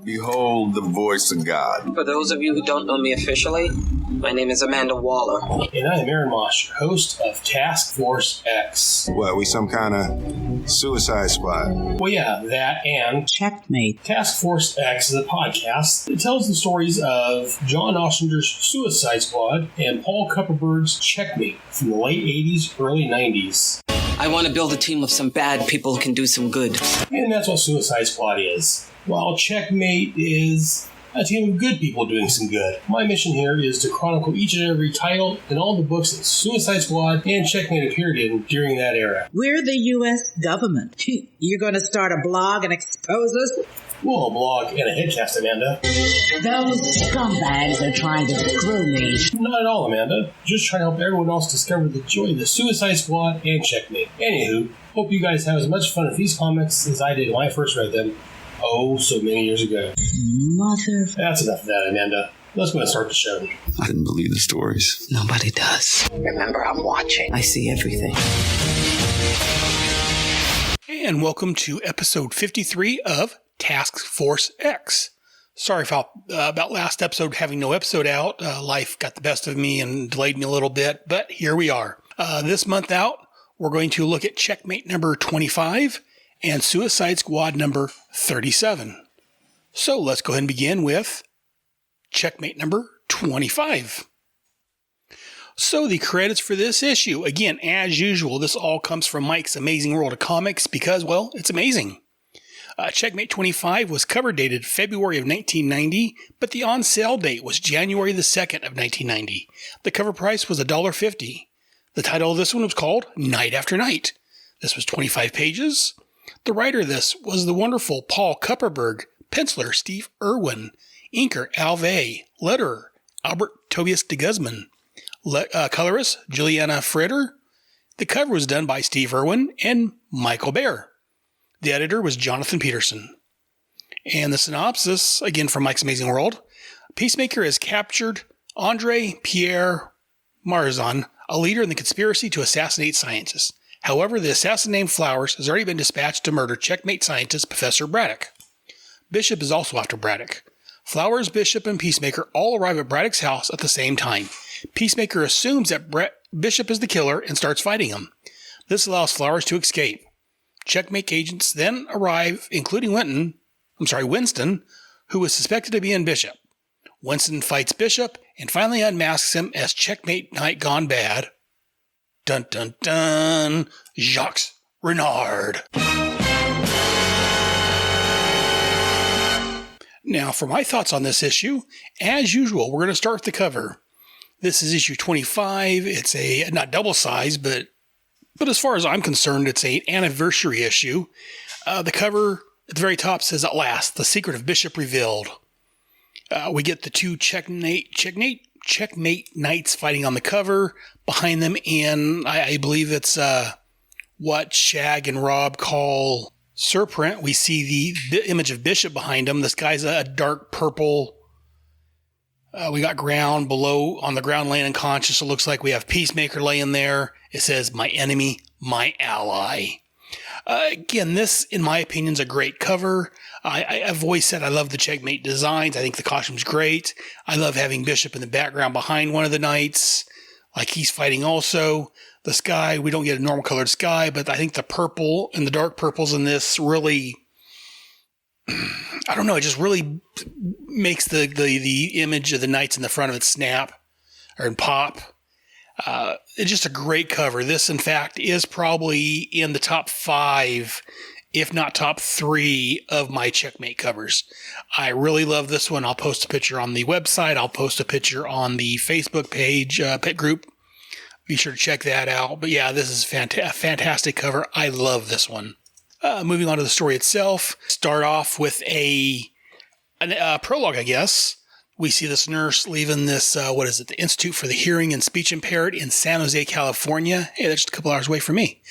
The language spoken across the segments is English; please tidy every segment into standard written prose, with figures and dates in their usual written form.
Behold the voice of God. For those of you who don't know me officially, my name is Amanda Waller. And I am Aaron Mosh, host of Task Force X. What, we some kind of suicide squad? Well, yeah, that and Checkmate. Task Force X is a podcast that tells the stories of John Ossinger's Suicide Squad and Paul Kupperberg's Checkmate from the late 80s, early 90s. I want to build a team of some bad people who can do some good. And that's what Suicide Squad is. While Checkmate is a team of good people doing some good. My mission here is to chronicle each and every title in all the books that Suicide Squad and Checkmate appeared in during that era. We're the U.S. government. You're going to start a blog and expose us? Well, a blog and a headcast, Amanda. Those scumbags are trying to screw me. Not at all, Amanda. Just trying to help everyone else discover the joy of the Suicide Squad and Checkmate. Anywho, hope you guys have as much fun with these comics as I did when I first read them. Oh, so many years ago. Mother... That's enough of that, Amanda. Let's go and start the show. I didn't believe the stories. Nobody does. Remember, I'm watching. I see everything. And welcome to episode 53 of Task Force X. Sorry about last episode having no episode out. Life got the best of me and delayed me a little bit, but here we are. This month out, we're going to look at Checkmate number 25 and Suicide Squad number 37. So let's go ahead and begin with Checkmate number 25. So the credits for this issue, again, as usual, this all comes from Mike's Amazing World of Comics because, well, it's amazing. Checkmate 25 was cover dated February of 1990, but the on-sale date was January the 2nd of 1990. The cover price was $1.50. The title of this one was called Night After Night. This was 25 pages. The writer of this was the wonderful Paul Kupperberg, penciler Steve Irwin, inker Alvey, letterer Albert Tobias de Guzman, colorist Juliana Fritter. The cover was done by Steve Irwin and Michael Baer. The editor was Jonathan Peterson. And the synopsis, again from Mike's Amazing World, Peacemaker has captured Andre Pierre Marzan, a leader in the conspiracy to assassinate scientists. However, the assassin named Flowers has already been dispatched to murder Checkmate scientist Professor Braddock. Bishop is also after Braddock. Flowers, Bishop, and Peacemaker all arrive at Braddock's house at the same time. Peacemaker assumes that Bishop is the killer and starts fighting him. This allows Flowers to escape. Checkmate agents then arrive, including Winston, who is suspected to be in Bishop. Winston fights Bishop and finally unmasks him as Checkmate Night Gone Bad. Dun dun dun! Jacques Renard. Now, for my thoughts on this issue, as usual, we're going to start with the cover. This is issue 25. It's not double size, but as far as I'm concerned, it's an anniversary issue. The cover at the very top says, "At last, the secret of Bishop revealed." We get the two Checkmate knights fighting on the cover. Behind them, and I believe it's what Shag and Rob call Surprint. We see the image of Bishop behind him. This guy's a dark purple. We got ground below, on the ground laying unconscious. It looks like we have Peacemaker laying there. It says, "My enemy, my ally." Again, this, in my opinion, is a great cover. I've always said I love the Checkmate designs. I think the costume's great. I love having Bishop in the background behind one of the knights, like he's fighting also. The sky, we don't get a normal colored sky, but I think the purple and the dark purples in this really, I don't know, it just really makes the image of the knights in the front of it snap or pop. It's just a great cover. This, in fact, is probably in the top 5, if not top 3 of my Checkmate covers. I really love this one. I'll post a picture on the website. I'll post a picture on the Facebook page, pet group. Be sure to check that out. But yeah, this is a fantastic cover. I love this one. Moving on to the story itself. Start off with a prologue, I guess. We see this nurse leaving this, the Institute for the Hearing and Speech Impaired in San Jose, California. Hey, that's just a couple hours away from me.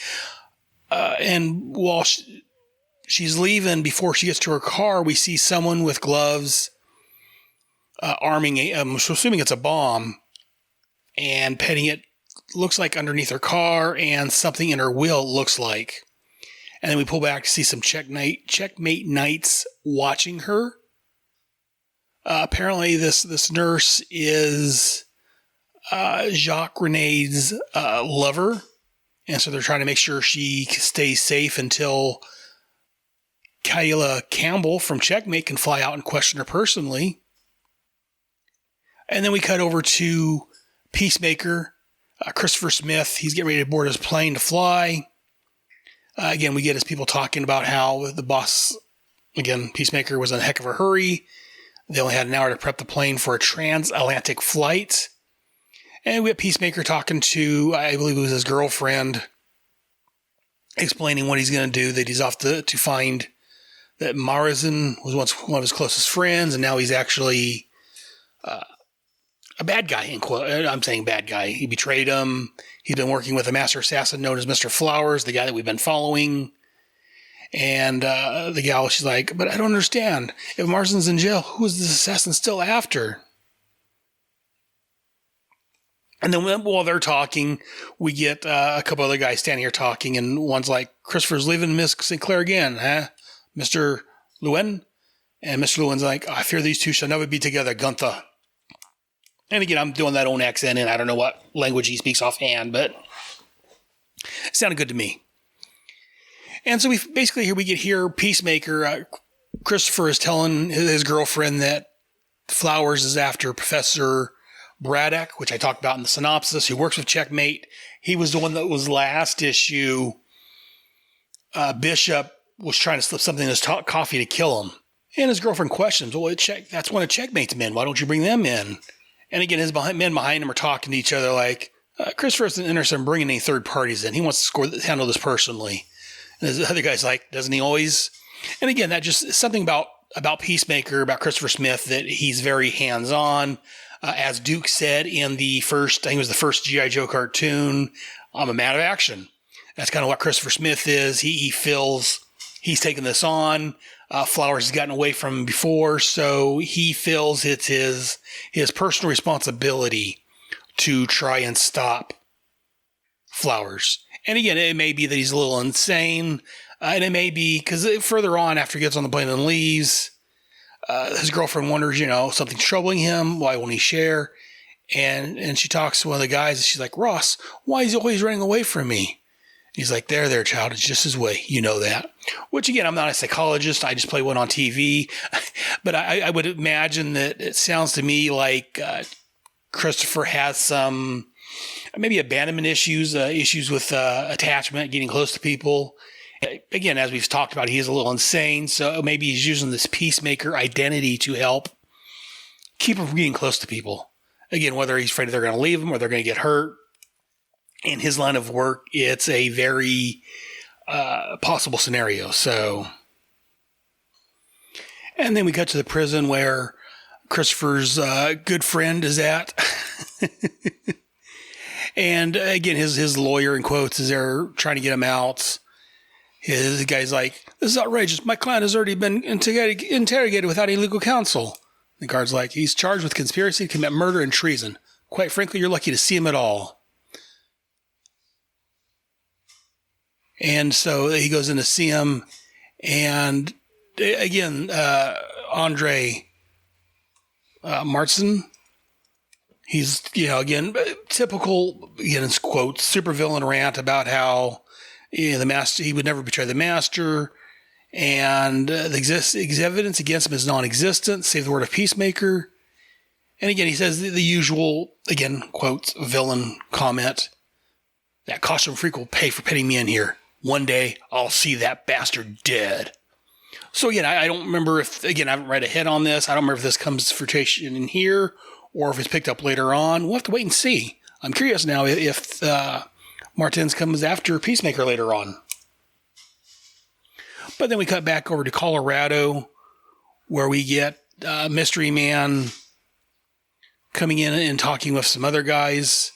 And while she's leaving, before she gets to her car, we see someone with gloves arming I'm assuming it's a bomb, and petting it, looks like underneath her car, and something in her wheel looks like. And then we pull back to see some Checkmate knights watching her. Apparently, this nurse is Jacques Renee's lover, and so they're trying to make sure she stays safe until Kayla Campbell from Checkmate can fly out and question her personally. And then we cut over to Peacemaker, Christopher Smith. He's getting ready to board his plane to fly. Again, we get his people talking about how the boss, again, Peacemaker, was in a heck of a hurry. They only had an hour to prep the plane for a transatlantic flight. And we have Peacemaker talking to, I believe it was his girlfriend, explaining what he's going to do, that he's off to find that Marizan was once one of his closest friends, and now he's actually a bad guy. I'm saying bad guy. He betrayed him. He's been working with a master assassin known as Mr. Flowers, the guy that we've been following. And the gal, she's like, but I don't understand. If Marzan's in jail, who is this assassin still after? And then while they're talking, we get a couple other guys standing here talking, and one's like, Christopher's leaving Miss Sinclair again, huh? Mr. Lewin? And Mr. Lewin's like, I fear these two shall never be together, Gunther. And again, I'm doing that own accent, and I don't know what language he speaks offhand, but it sounded good to me. And so we get Peacemaker, Christopher is telling his girlfriend that Flowers is after Professor Braddock, which I talked about in the synopsis, who works with Checkmate. He was the one that was last issue. Bishop was trying to slip something in his coffee to kill him. And his girlfriend questions, well, that's one of Checkmate's men. Why don't you bring them in? And again, his men behind him are talking to each other like, Christopher isn't interested in bringing any third parties in. He wants to handle this personally. And the other guy's like, doesn't he always? And again, that just something about Peacemaker, about Christopher Smith, that he's very hands-on. As Duke said in the first, I think it was the first G.I. Joe cartoon, I'm a man of action. That's kind of what Christopher Smith is. He feels he's taken this on. Flowers has gotten away from him before, so he feels it's his personal responsibility to try and stop Flowers. And again, it may be that he's a little insane, and it may be because further on, after he gets on the plane and leaves, his girlfriend wonders, something's troubling him. Why won't he share? And she talks to one of the guys, and she's like, Ross, why is he always running away from me? He's like, there, child. It's just his way. You know that. Which, again, I'm not a psychologist. I just play one on TV. But I would imagine that it sounds to me like Christopher has some maybe abandonment issues with attachment, getting close to people. Again, as we've talked about, he's a little insane. So maybe he's using this Peacemaker identity to help keep him from getting close to people. Again, whether he's afraid they're going to leave him or they're going to get hurt. In his line of work, it's a very possible scenario. So, and then we cut to the prison where Christopher's good friend is at. And again, his lawyer, in quotes, is there trying to get him out. His guy's like, this is outrageous. My client has already been interrogated without any legal counsel. The guard's like, he's charged with conspiracy to commit murder and treason. Quite frankly, you're lucky to see him at all. And so he goes in to see him, and again, Andre Martin, he's, again, typical, again, in quotes, supervillain rant about how the master, he would never betray the master, and the evidence against him is non-existent, save the word of Peacemaker. And again, he says the usual, again, quotes, villain comment, that costume freak will pay for pitting me in here. One day, I'll see that bastard dead. So again, I don't remember if, again, I haven't read ahead on this. I don't remember if this comes to fruition in here or if it's picked up later on. We'll have to wait and see. I'm curious now if Martins comes after Peacemaker later on. But then we cut back over to Colorado where we get Mystery Man coming in and talking with some other guys.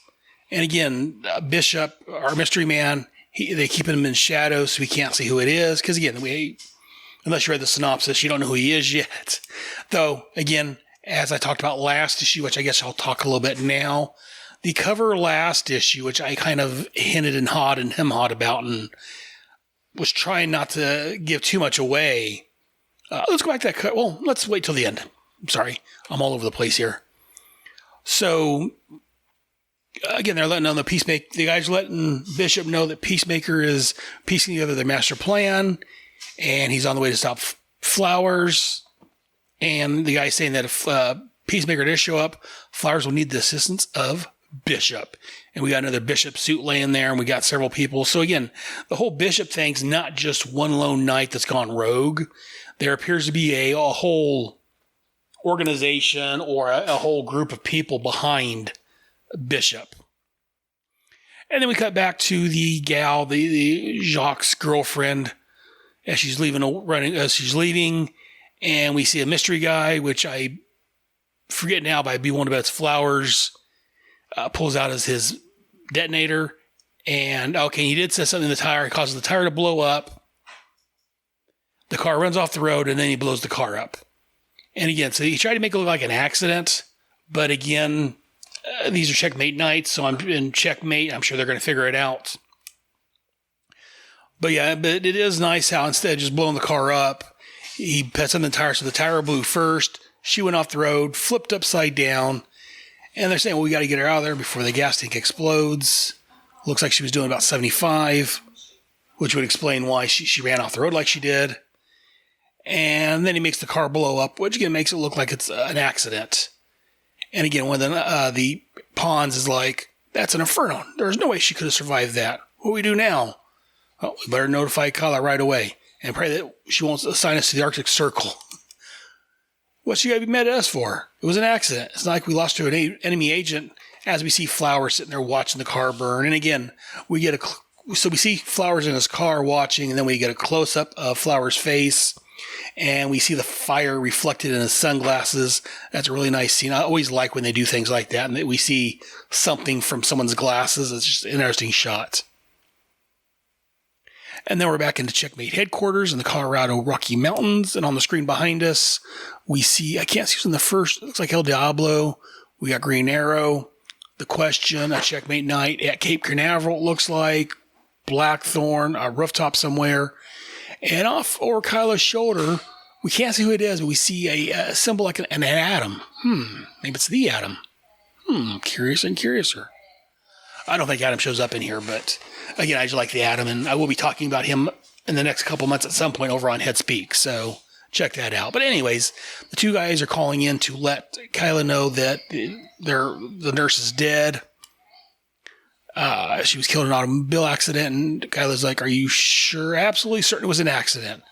And again, Bishop, our Mystery Man, they keep him in shadow so we can't see who it is. Because again, unless you read the synopsis, you don't know who he is yet. Though, again, as I talked about last issue, which I guess I'll talk a little bit now, the cover last issue, which I kind of hinted and hawed about and was trying not to give too much away. Let's go back to that. Well, let's wait till the end. sorry, I'm all over the place here. So, again, they're letting on the guys letting Bishop know that Peacemaker is piecing together their master plan, and he's on the way to stop Flowers. And the guy's saying that if Peacemaker does show up, Flowers will need the assistance of Bishop. And we got another Bishop suit laying there, and we got several people. So again, the whole Bishop thing's not just one lone knight that's gone rogue. There appears to be a whole organization or a whole group of people behind Bishop. And then we cut back to the gal, the Jacques' girlfriend, as she's leaving, and we see a mystery guy, which I forget now, but I be one about Flowers, pulls out as his detonator, and okay, he did set something in the tire, causes the tire to blow up. The car runs off the road, and then he blows the car up. And again, so he tried to make it look like an accident, but again, these are Checkmate nights, so I'm in Checkmate. I'm sure they're going to figure it out. But yeah, but it is nice how instead of just blowing the car up, he put something in the tire, so the tire blew first. She went off the road, flipped upside down, and they're saying, well, we got to get her out of there before the gas tank explodes. Looks like she was doing about 75, which would explain why she ran off the road like she did. And then he makes the car blow up, which again makes it look like it's an accident. And again, when the Pawns is like, that's an inferno. There's no way she could have survived that. What do we do now? Well, we better notify Kyla right away and pray that she won't assign us to the Arctic Circle. What's she got to be mad at us for? It was an accident. It's not like we lost to an enemy agent as we see Flowers sitting there watching the car burn. And again, we get so we see Flowers in his car watching, and then we get a close-up of Flowers' face. And we see the fire reflected in his sunglasses. That's a really nice scene. I always like when they do things like that, and that we see something from someone's glasses. It's just an interesting shot. And then we're back into Checkmate headquarters in the Colorado Rocky Mountains. And on the screen behind us, we see, I can't see who's in the first, it looks like El Diablo. We got Green Arrow, The Question, a Checkmate night at Cape Canaveral, it looks like, Blackthorn, a rooftop somewhere. And off over Kyla's shoulder, we can't see who it is, but we see a symbol like an atom. Maybe it's the atom. Curious and curiouser. I don't think Adam shows up in here, but again, I just like the atom, and I will be talking about him in the next couple months at some point over on Headspeak, so check that out. But anyways, the two guys are calling in to let Kyla know that the nurse is dead. She was killed in an automobile accident, and Kyla's like, are you sure? Absolutely certain it was an accident.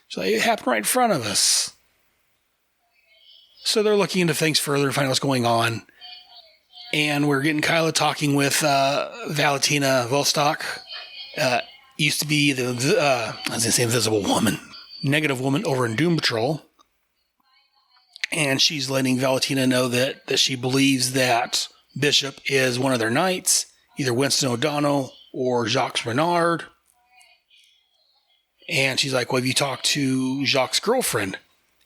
She's like, it happened right in front of us. So they're looking into things further to find out what's going on. And we're getting Kyla talking with Valentina Volstock. Used to be I was going to say Invisible Woman. Negative Woman over in Doom Patrol. And she's letting Valentina know that she believes that Bishop is one of their knights. Either Winston O'Donnell or Jacques Renard. And she's like, well, have you talked to Jacques' girlfriend?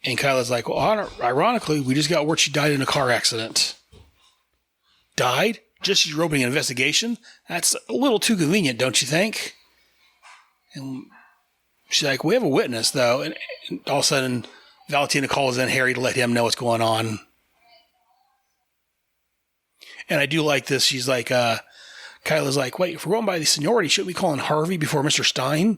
And Kyla's like, well, ironically, we just got word she died in a car accident. Died? Just as you're opening an investigation? That's a little too convenient, don't you think? And she's like, we have a witness, though. And all of a sudden, Valentina calls in Harry to let him know what's going on. And I do like this. She's like, Kyla's like, wait, if we're going by the seniority, shouldn't we call in Harvey before Mr. Stein?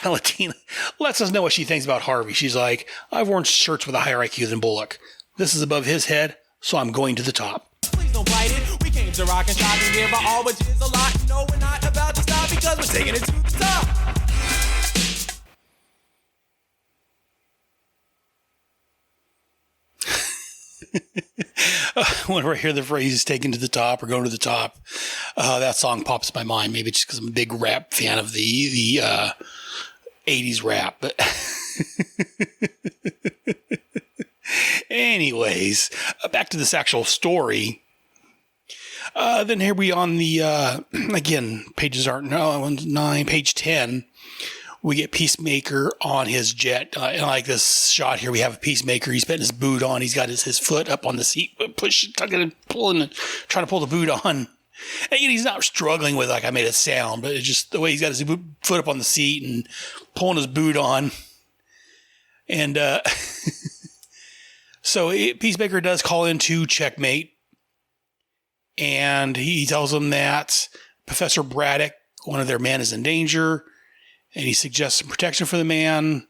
Valentina lets us know what she thinks about Harvey. She's like, I've worn shirts with a higher IQ than Bullock. This is above his head, so I'm going to the top. Please don't bite it. We came to rock and shock and give our all, which is a lot. No, we're not about to stop because we're taking it to the top. Whenever I hear the phrase taken to the top or going to the top, that song pops in my mind. Maybe it's just because I'm a big rap fan of the 80s rap. But anyways, back to this actual story. Then here we on the, again, pages aren't, no, 9, page 10. We get Peacemaker on his jet. And like this shot here, we have a Peacemaker. He's putting his boot on. He's got his foot up on the seat, tugging and pulling, trying to pull the boot on. And he's not struggling with, like I made it sound, but it's just the way he's got his foot up on the seat and pulling his boot on. And So Peacemaker does call into Checkmate, and he tells them that Professor Braddock, one of their men, is in danger, and he suggests some protection for the man.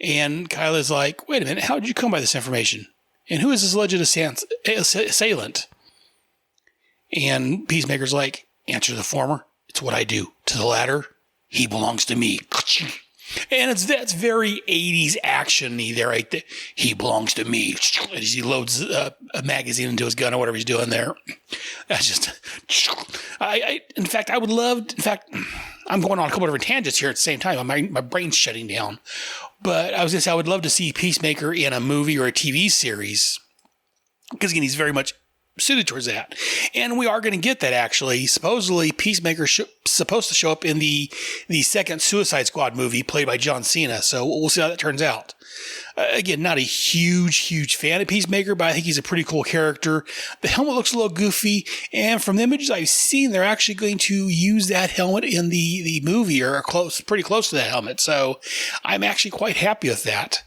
And Kyla's like, wait a minute, how did you come by this information? And who is this alleged assailant? And Peacemaker's like, answer to the former, it's what I do. To the latter, he belongs to me. And that's very 80s action-y there, right there. He belongs to me. As he loads a magazine into his gun or whatever he's doing there. That's just... In fact, I'm going on a couple of different tangents here at the same time. My brain's shutting down. But I was going to say, I would love to see Peacemaker in a movie or a TV series. Because, again, he's very much suited towards that. And we are going to get that, actually. Supposedly, Peacemaker's supposed to show up in the second Suicide Squad movie played by John Cena. So we'll see how that turns out. Again, not a huge fan of Peacemaker, but I think he's a pretty cool character. The helmet looks a little goofy, and from the images I've seen, they're actually going to use that helmet in the movie, or pretty close to that helmet. So I'm actually quite happy with that.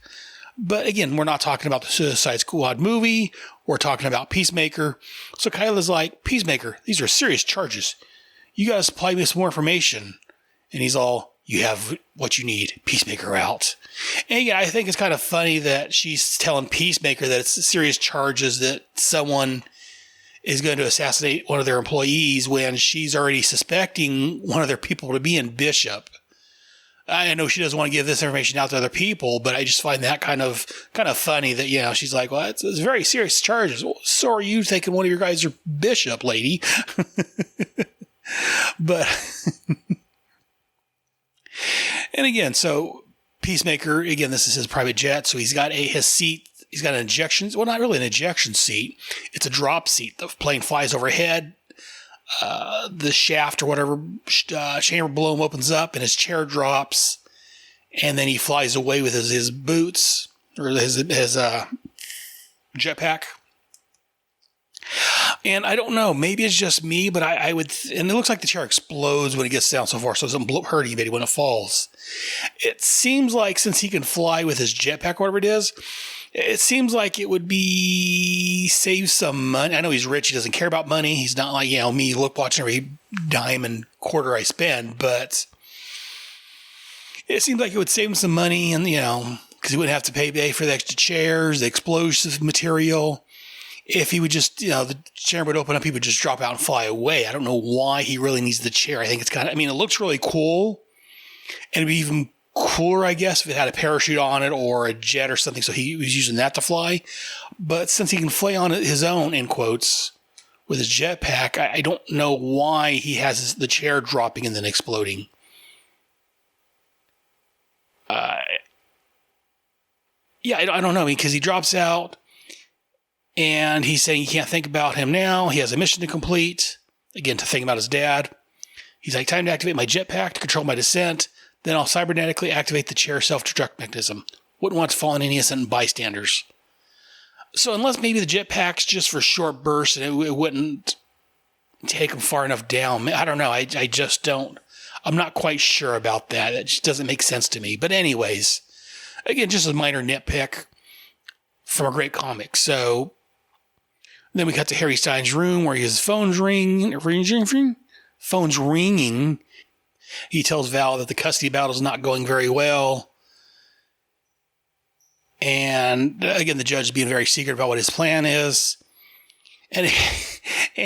But again, we're not talking about the Suicide Squad movie. We're talking about Peacemaker. So Kyla's like, Peacemaker, these are serious charges. You got to supply me with some more information. And he's all, you have what you need. Peacemaker out. And yeah, I think it's kind of funny that she's telling Peacemaker that it's serious charges, that someone is going to assassinate one of their employees, when she's already suspecting one of their people to be in Bishop. I know she doesn't want to give this information out to other people, but I just find that kind of funny that, you know, she's like, well, it's very serious charges. Well, so are you thinking one of your guys are Bishop, lady? But, and again, so Peacemaker, again, this is his private jet. So he's got his seat. He's got an ejection. Well, not really an ejection seat. It's a drop seat. The plane flies overhead. The shaft or whatever chamber below him opens up, and his chair drops, and then he flies away with his boots, or his jetpack. And I don't know, maybe it's just me, but I would, and it looks like the chair explodes when it gets down so far, so it doesn't hurt anybody when it falls. It seems like, since he can fly with his jetpack, whatever it is, it seems like it would be save some money. I know he's rich. He doesn't care about money. He's not like, me, watching every dime and quarter I spend, but it seems like it would save him some money, and, because he wouldn't have to pay for the extra chairs, the explosive material. If he would just, the chair would open up, he would just drop out and fly away. I don't know why he really needs the chair. I think it's it looks really cool, and it'd be even cooler, I guess, if it had a parachute on it or a jet or something, so he was using that to fly. But since he can fly on his own, in quotes, with his jetpack, I don't know why he has the chair dropping and then exploding. I don't know, because he drops out, and he's saying he can't think about him now. He has a mission to complete. Again, to think about his dad. He's like, time to activate my jetpack to control my descent. Then I'll cybernetically activate the chair self-destruct mechanism. Wouldn't want to fall on any innocent bystanders. So unless maybe the jetpack's just for short bursts and it wouldn't take him far enough down. I don't know. I just don't. I'm not quite sure about that. It just doesn't make sense to me. But anyways, again, just a minor nitpick from a great comic. So then we cut to Harry Stein's room where his phone's ringing. Phone's ringing. He tells Val that the custody battle is not going very well. And again, the judge is being very secret about what his plan is. And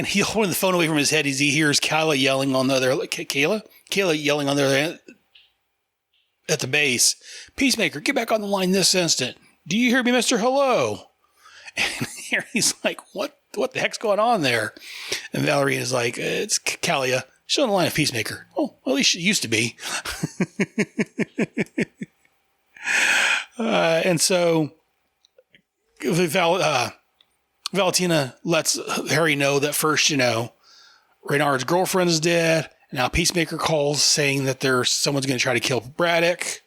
he's holding the phone away from his head as he hears Kayla yelling on the other, Kayla yelling on the other end at the base. Peacemaker, get back on the line this instant. Do you hear me, Mr. Hello? And Harry's like, what the heck's going on there? And Valerie is like, it's Kalia. She's on the line of Peacemaker. Oh, well, at least she used to be. And so Valentina lets Harry know that first, Reynard's girlfriend is dead. Now Peacemaker calls saying that someone's going to try to kill Braddock.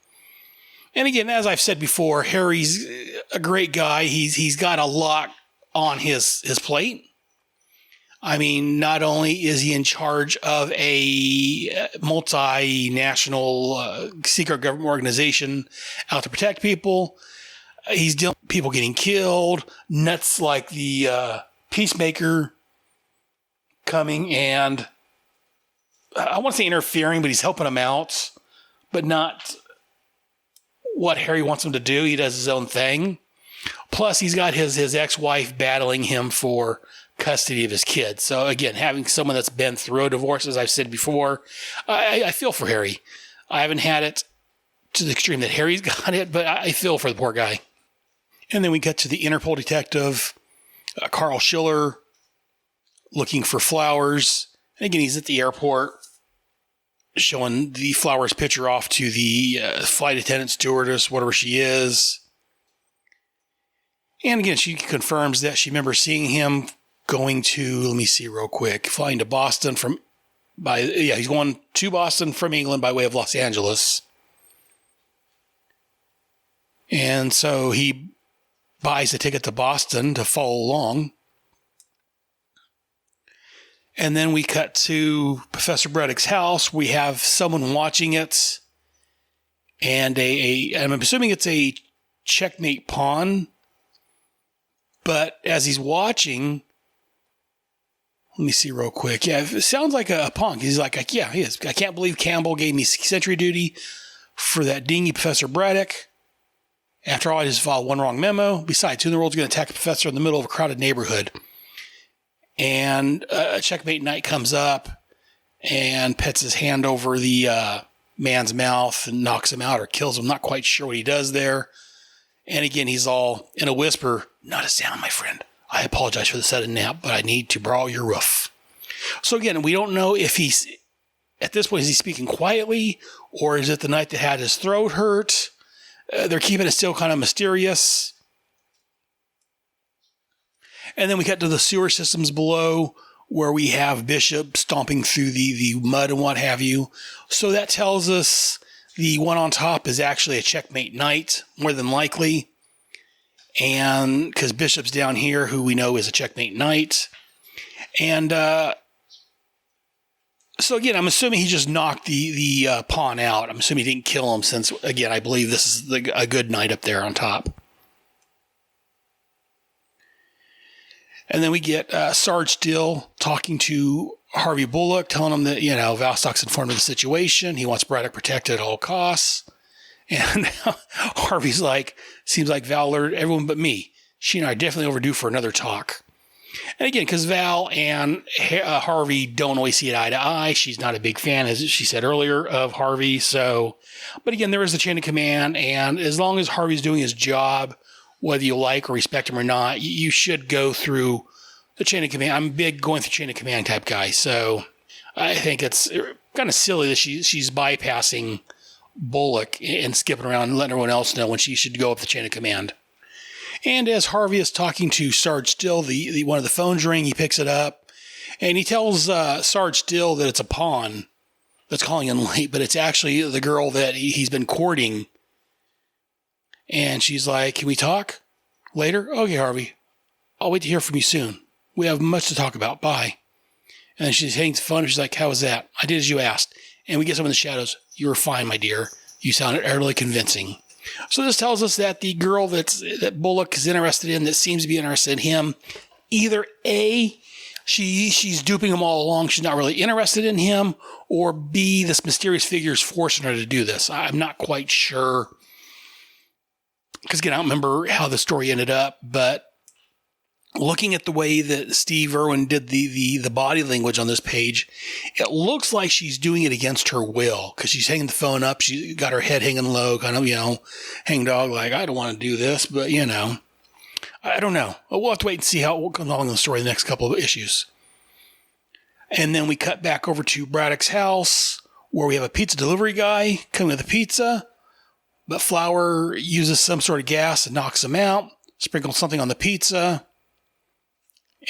And again, as I've said before, Harry's a great guy. He's got a lot on his plate. I mean, not only is he in charge of a multinational secret government organization out to protect people, he's dealing with people getting killed, nuts like the Peacemaker coming and I want to say interfering, but he's helping him out, but not what Harry wants him to do. He does his own thing. Plus, he's got his ex-wife battling him for custody of his kids. So again, having someone that's been through a divorce, as I've said before, I feel for Harry. I haven't had it to the extreme that Harry's got it, but I feel for the poor guy. And then we get to the Interpol detective, Carl Schiller, looking for flowers. And again, he's at the airport, showing the flowers picture off to the flight attendant, stewardess, whatever she is. And again, she confirms that she remembers seeing him going to, let me see real quick, flying to Boston he's going to Boston from England by way of Los Angeles. And so he buys a ticket to Boston to follow along. And then we cut to Professor Braddock's house. We have someone watching it. And I'm assuming it's a checkmate pawn. But as he's watching, let me see real quick. Yeah, it sounds like a pawn. He's like, yeah, he is. I can't believe Campbell gave me sentry duty for that dingy Professor Braddock. After all, I just filed one wrong memo. Besides, who in the world's going to attack a professor in the middle of a crowded neighborhood? And a checkmate knight comes up and pets his hand over the man's mouth and knocks him out or kills him. Not quite sure what he does there. And again, he's all in a whisper, not a sound, my friend. I apologize for the sudden nap, but I need to borrow your roof. So again, we don't know if he's, at this point, is he speaking quietly or is it the knight that had his throat hurt? They're keeping it still kind of mysterious. And then we cut to the sewer systems below where we have Bishop stomping through the mud and what have you. So that tells us the one on top is actually a checkmate knight, more than likely. And because Bishop's down here, who we know is a checkmate knight. And so again, I'm assuming he just knocked the pawn out. I'm assuming he didn't kill him since, again, I believe this is a good knight up there on top. And then we get Sarge Still talking to Harvey Bullock, telling him that, Vostok's informed of the situation. He wants Braddock protected at all costs. And Harvey's like, seems like Val alerted everyone but me. She and I are definitely overdue for another talk. And again, because Val and Harvey don't always see it eye to eye. She's not a big fan, as she said earlier, of Harvey. So, but again, there is the chain of command. And as long as Harvey's doing his job, whether you like or respect him or not, you should go through the chain of command. I'm a big going through chain of command type guy. So I think it's kind of silly that she's bypassing Bullock and skipping around and letting everyone else know when she should go up the chain of command. And as Harvey is talking to Sarge Still, the one of the phones ring, he picks it up and he tells Sarge Still that it's a pawn that's calling in late, but it's actually the girl that he's been courting. And she's like, can we talk later? Okay, Harvey, I'll wait to hear from you soon. We have much to talk about. Bye. And then she hangs the phone and she's like, how was that? I did as you asked. And we get some in the shadows. You were fine, my dear. You sounded utterly convincing. So this tells us that the girl that Bullock is interested in, that seems to be interested in him, either A, she's duping him all along, she's not really interested in him, or B, this mysterious figure is forcing her to do this. I'm not quite sure. Because again, I don't remember how the story ended up, but looking at the way that Steve Irwin did the body language on this page, it looks like she's doing it against her will because she's hanging the phone up. She got her head hanging low, kind of, hang dog, like, I don't want to do this, but, I don't know. We'll have to wait and see how it comes along in the story in the next couple of issues. And then we cut back over to Braddock's house where we have a pizza delivery guy coming with the pizza, but Flower uses some sort of gas and knocks him out, sprinkles something on the pizza.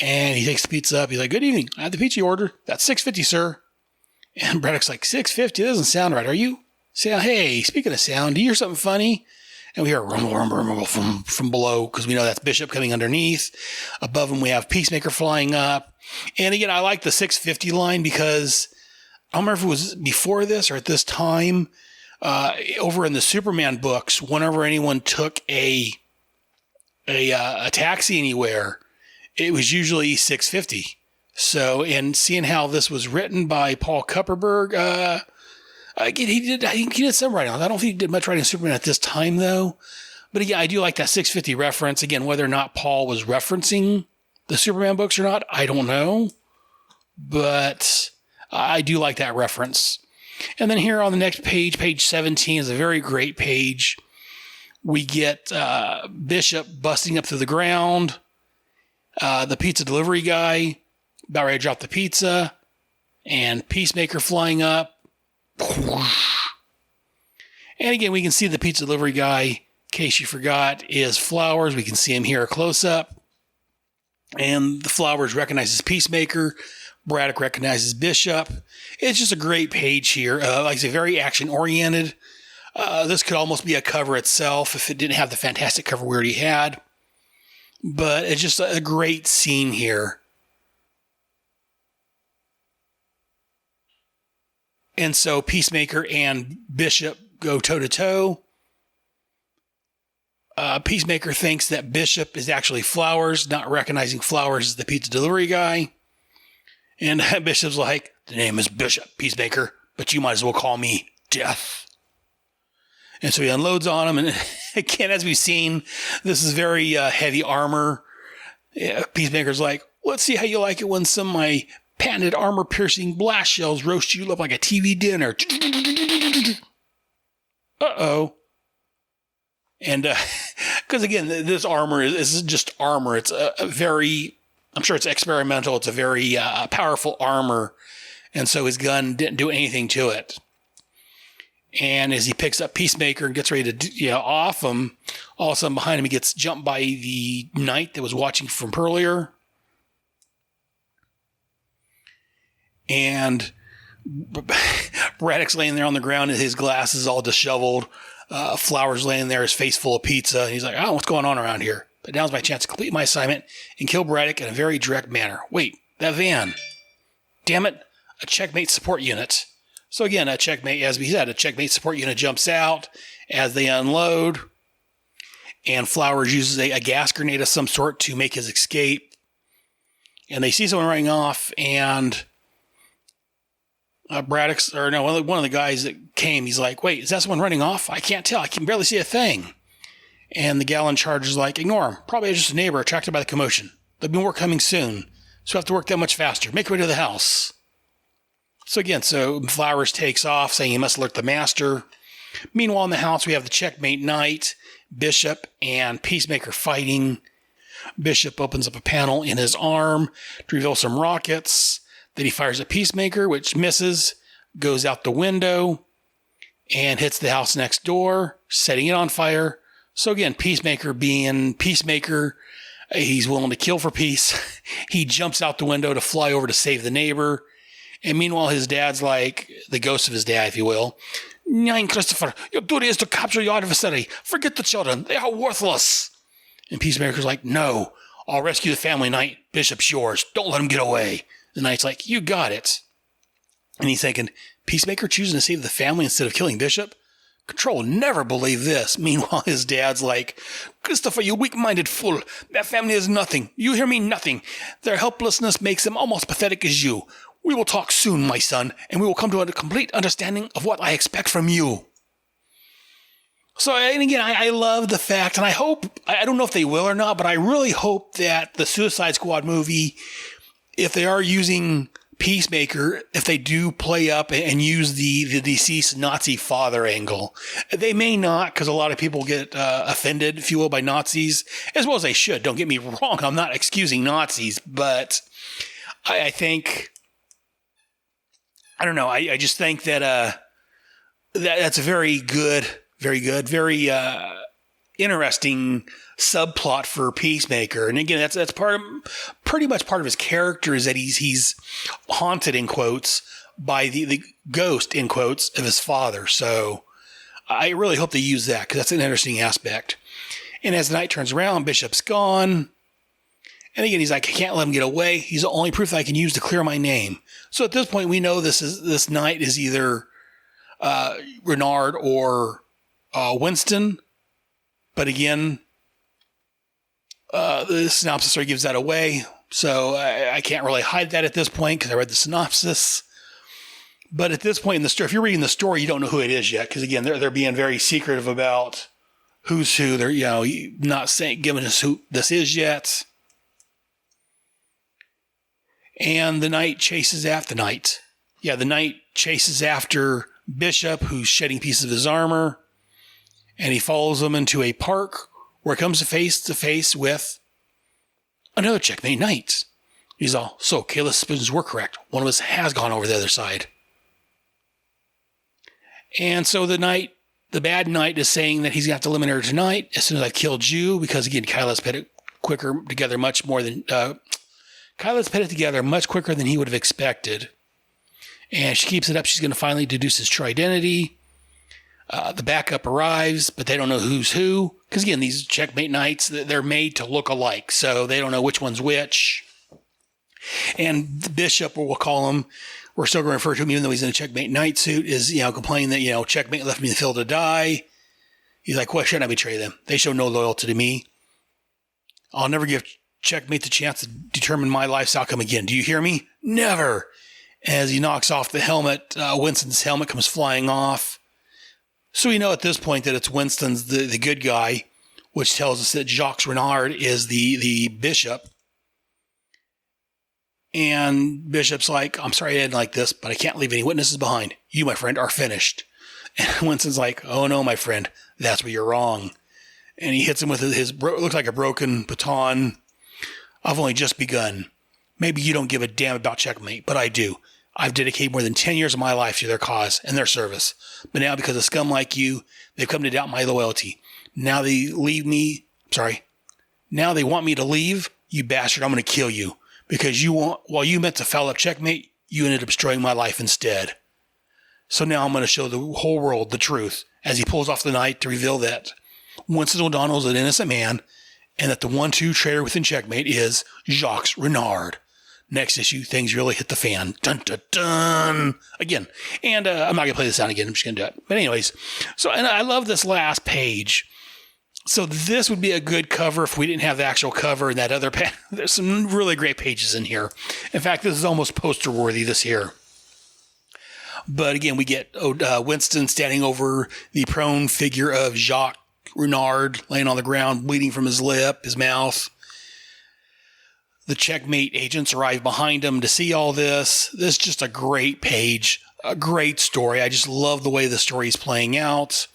And he takes the pizza up. He's like, good evening. I have the pizza you ordered. That's $6.50, sir. And Braddock's like, $6.50? That doesn't sound right. Are you? Say, hey, speaking of sound, do you hear something funny? And we hear a rumble, rumble, rumble from below because we know that's Bishop coming underneath. Above him, we have Peacemaker flying up. And again, I like the $6.50 line because I don't remember if it was before this or at this time. Over in the Superman books, whenever anyone took a a taxi anywhere, it was usually $6.50. So, and seeing how this was written by Paul Kupperberg, again, I think he did some writing on it. I don't think he did much writing on Superman at this time, though. But again, I do like that 650 reference. Again, whether or not Paul was referencing the Superman books or not, I don't know. But I do like that reference. And then here on the next page, page 17, is a very great page. We get Bishop busting up through the ground, the pizza delivery guy about ready to drop the pizza, and Peacemaker flying up. And again, we can see the pizza delivery guy, in case you forgot, is Flowers. We can see him here a close-up. And the Flowers recognizes Peacemaker. Braddock recognizes Bishop. It's just a great page here. Like I say, very action-oriented. This could almost be a cover itself if it didn't have the fantastic cover we already had. But it's just a great scene here. And so Peacemaker and Bishop go toe-to-toe. Peacemaker thinks that Bishop is actually Flowers, not recognizing Flowers as the pizza delivery guy. And Bishop's like, the name is Bishop, Peacemaker, but you might as well call me Death. And so he unloads on him. And again, as we've seen, this is very heavy armor. Peacemaker's like, let's see how you like it when some of my patented armor-piercing blast shells roast you up like a TV dinner. Uh-oh. And because, again, this armor is just armor. It's a very, I'm sure it's experimental. It's a very powerful armor. And so his gun didn't do anything to it. And as he picks up Peacemaker and gets ready to off him, all of a sudden behind him he gets jumped by the knight that was watching from earlier. And Braddock's laying there on the ground, and his glasses all disheveled. Flowers laying there, his face full of pizza. And he's like, oh, what's going on around here? But now's my chance to complete my assignment and kill Braddock in a very direct manner. Wait, that van. Damn it, a Checkmate support unit. So again, a Checkmate, as we said, a Checkmate support unit jumps out as they unload. And Flowers uses a gas grenade of some sort to make his escape. And they see someone running off, and one of the guys that came, he's like, wait, is that someone running off? I can't tell. I can barely see a thing. And the gal in charge is like, ignore him. Probably just a neighbor attracted by the commotion. There'll be more coming soon. So we have to work that much faster. Make your way to the house. So again, Flowers takes off, saying he must alert the master. Meanwhile, in the house, we have the Checkmate Knight, Bishop, and Peacemaker fighting. Bishop opens up a panel in his arm to reveal some rockets. Then he fires a Peacemaker, which misses, goes out the window, and hits the house next door, setting it on fire. So again, Peacemaker being Peacemaker, he's willing to kill for peace. He jumps out the window to fly over to save the neighbor. And meanwhile, his dad's like, the ghost of his dad, if you will. Nein, Christopher, your duty is to capture your adversary. Forget the children. They are worthless. And Peacemaker's like, no, I'll rescue the family, Knight. Bishop's yours. Don't let him get away. The Knight's like, you got it. And he's thinking, Peacemaker choosing to save the family instead of killing Bishop? Control will never believe this. Meanwhile, his dad's like, Christopher, you weak-minded fool. That family is nothing. You hear me? Nothing. Their helplessness makes them almost pathetic as you. We will talk soon, my son, and we will come to a complete understanding of what I expect from you. So, and again, I love the fact, and I hope, I don't know if they will or not, but I really hope that the Suicide Squad movie, if they are using Peacemaker, if they do play up and use the deceased Nazi father angle. They may not, because a lot of people get offended, if you will, by Nazis, as well as they should. Don't get me wrong, I'm not excusing Nazis, but I think, I don't know, I just think that that's a very interesting subplot for Peacemaker. And again, that's pretty much part of his character, is that he's haunted, in quotes, by the ghost, in quotes, of his father. So I really hope they use that, because that's an interesting aspect. And as the night turns around, Bishop's gone. And again, he's like, I can't let him get away. He's the only proof I can use to clear my name. So at this point, we know this knight is either Renard or Winston. But again, The synopsis story gives that away, so I can't really hide that at this point because I read the synopsis. But at this point in the story, if you're reading the story, you don't know who it is yet because, again, they're being very secretive about who's who. They're, not saying, giving us who this is yet. And the knight chases after Bishop, who's shedding pieces of his armor, and he follows him into a park where he comes to face with another Checkmate knight. He's all, so Kayla's suspicions were correct. One of us has gone over the other side. And so the bad knight is saying that he's going to have to eliminate her tonight as soon as I've killed you, because again, Kyla's put it together much quicker than he would have expected. And she keeps it up. She's going to finally deduce his true identity. The backup arrives, but they don't know who's who. Because again, these Checkmate knights, they're made to look alike, so they don't know which one's which. And the Bishop, or we'll call him, we're still going to refer to him even though he's in a Checkmate knight suit, is, complaining that, Checkmate left me in the field to die. He's like, why shouldn't I betray them? They show no loyalty to me. I'll never give Checkmate the chance to determine my life's outcome again. Do you hear me? Never. As he knocks off the helmet, Winston's helmet comes flying off. So we know at this point that it's Winston's the good guy, which tells us that Jacques Renard is the Bishop. And Bishop's like, I'm sorry I didn't like this, but I can't leave any witnesses behind. You, my friend, are finished. And Winston's like, oh no, my friend, that's where you're wrong. And he hits him with his looks like a broken baton. I've only just begun. Maybe you don't give a damn about Checkmate, but I do. I've dedicated more than 10 years of my life to their cause and their service. But now, because of scum like you, they've come to doubt my loyalty. Now they Now they want me to leave? You bastard, I'm going to kill you. Because while you meant to foul up Checkmate, you ended up destroying my life instead. So now I'm going to show the whole world the truth as he pulls off the knight to reveal that Winston O'Donnell is an innocent man and that the 1-2 traitor within Checkmate is Jacques Renard. Next issue, things really hit the fan. Dun, dun, dun. Again. And I'm not going to play this out again. I'm just going to do it. But anyways, and I love this last page. So this would be a good cover if we didn't have the actual cover and that other page. There's some really great pages in here. In fact, this is almost poster worthy this here. But again, we get Winston standing over the prone figure of Jacques Renard, laying on the ground, bleeding from his lip, his mouth. The Checkmate agents arrive behind him to see all this. This is just a great page, a great story. I just love the way the story is playing out.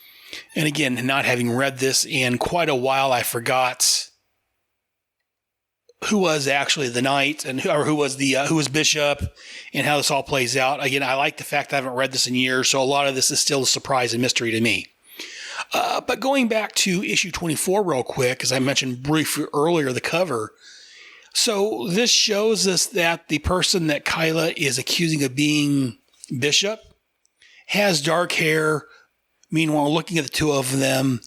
And again, not having read this in quite a while, I forgot who was actually the knight and who was Bishop and how this all plays out. Again, I like the fact that I haven't read this in years, so a lot of this is still a surprise and mystery to me. But going back to issue 24 real quick, as I mentioned briefly earlier, the cover. So this shows us that the person that Kyla is accusing of being Bishop has dark hair. Meanwhile, looking at the two of them,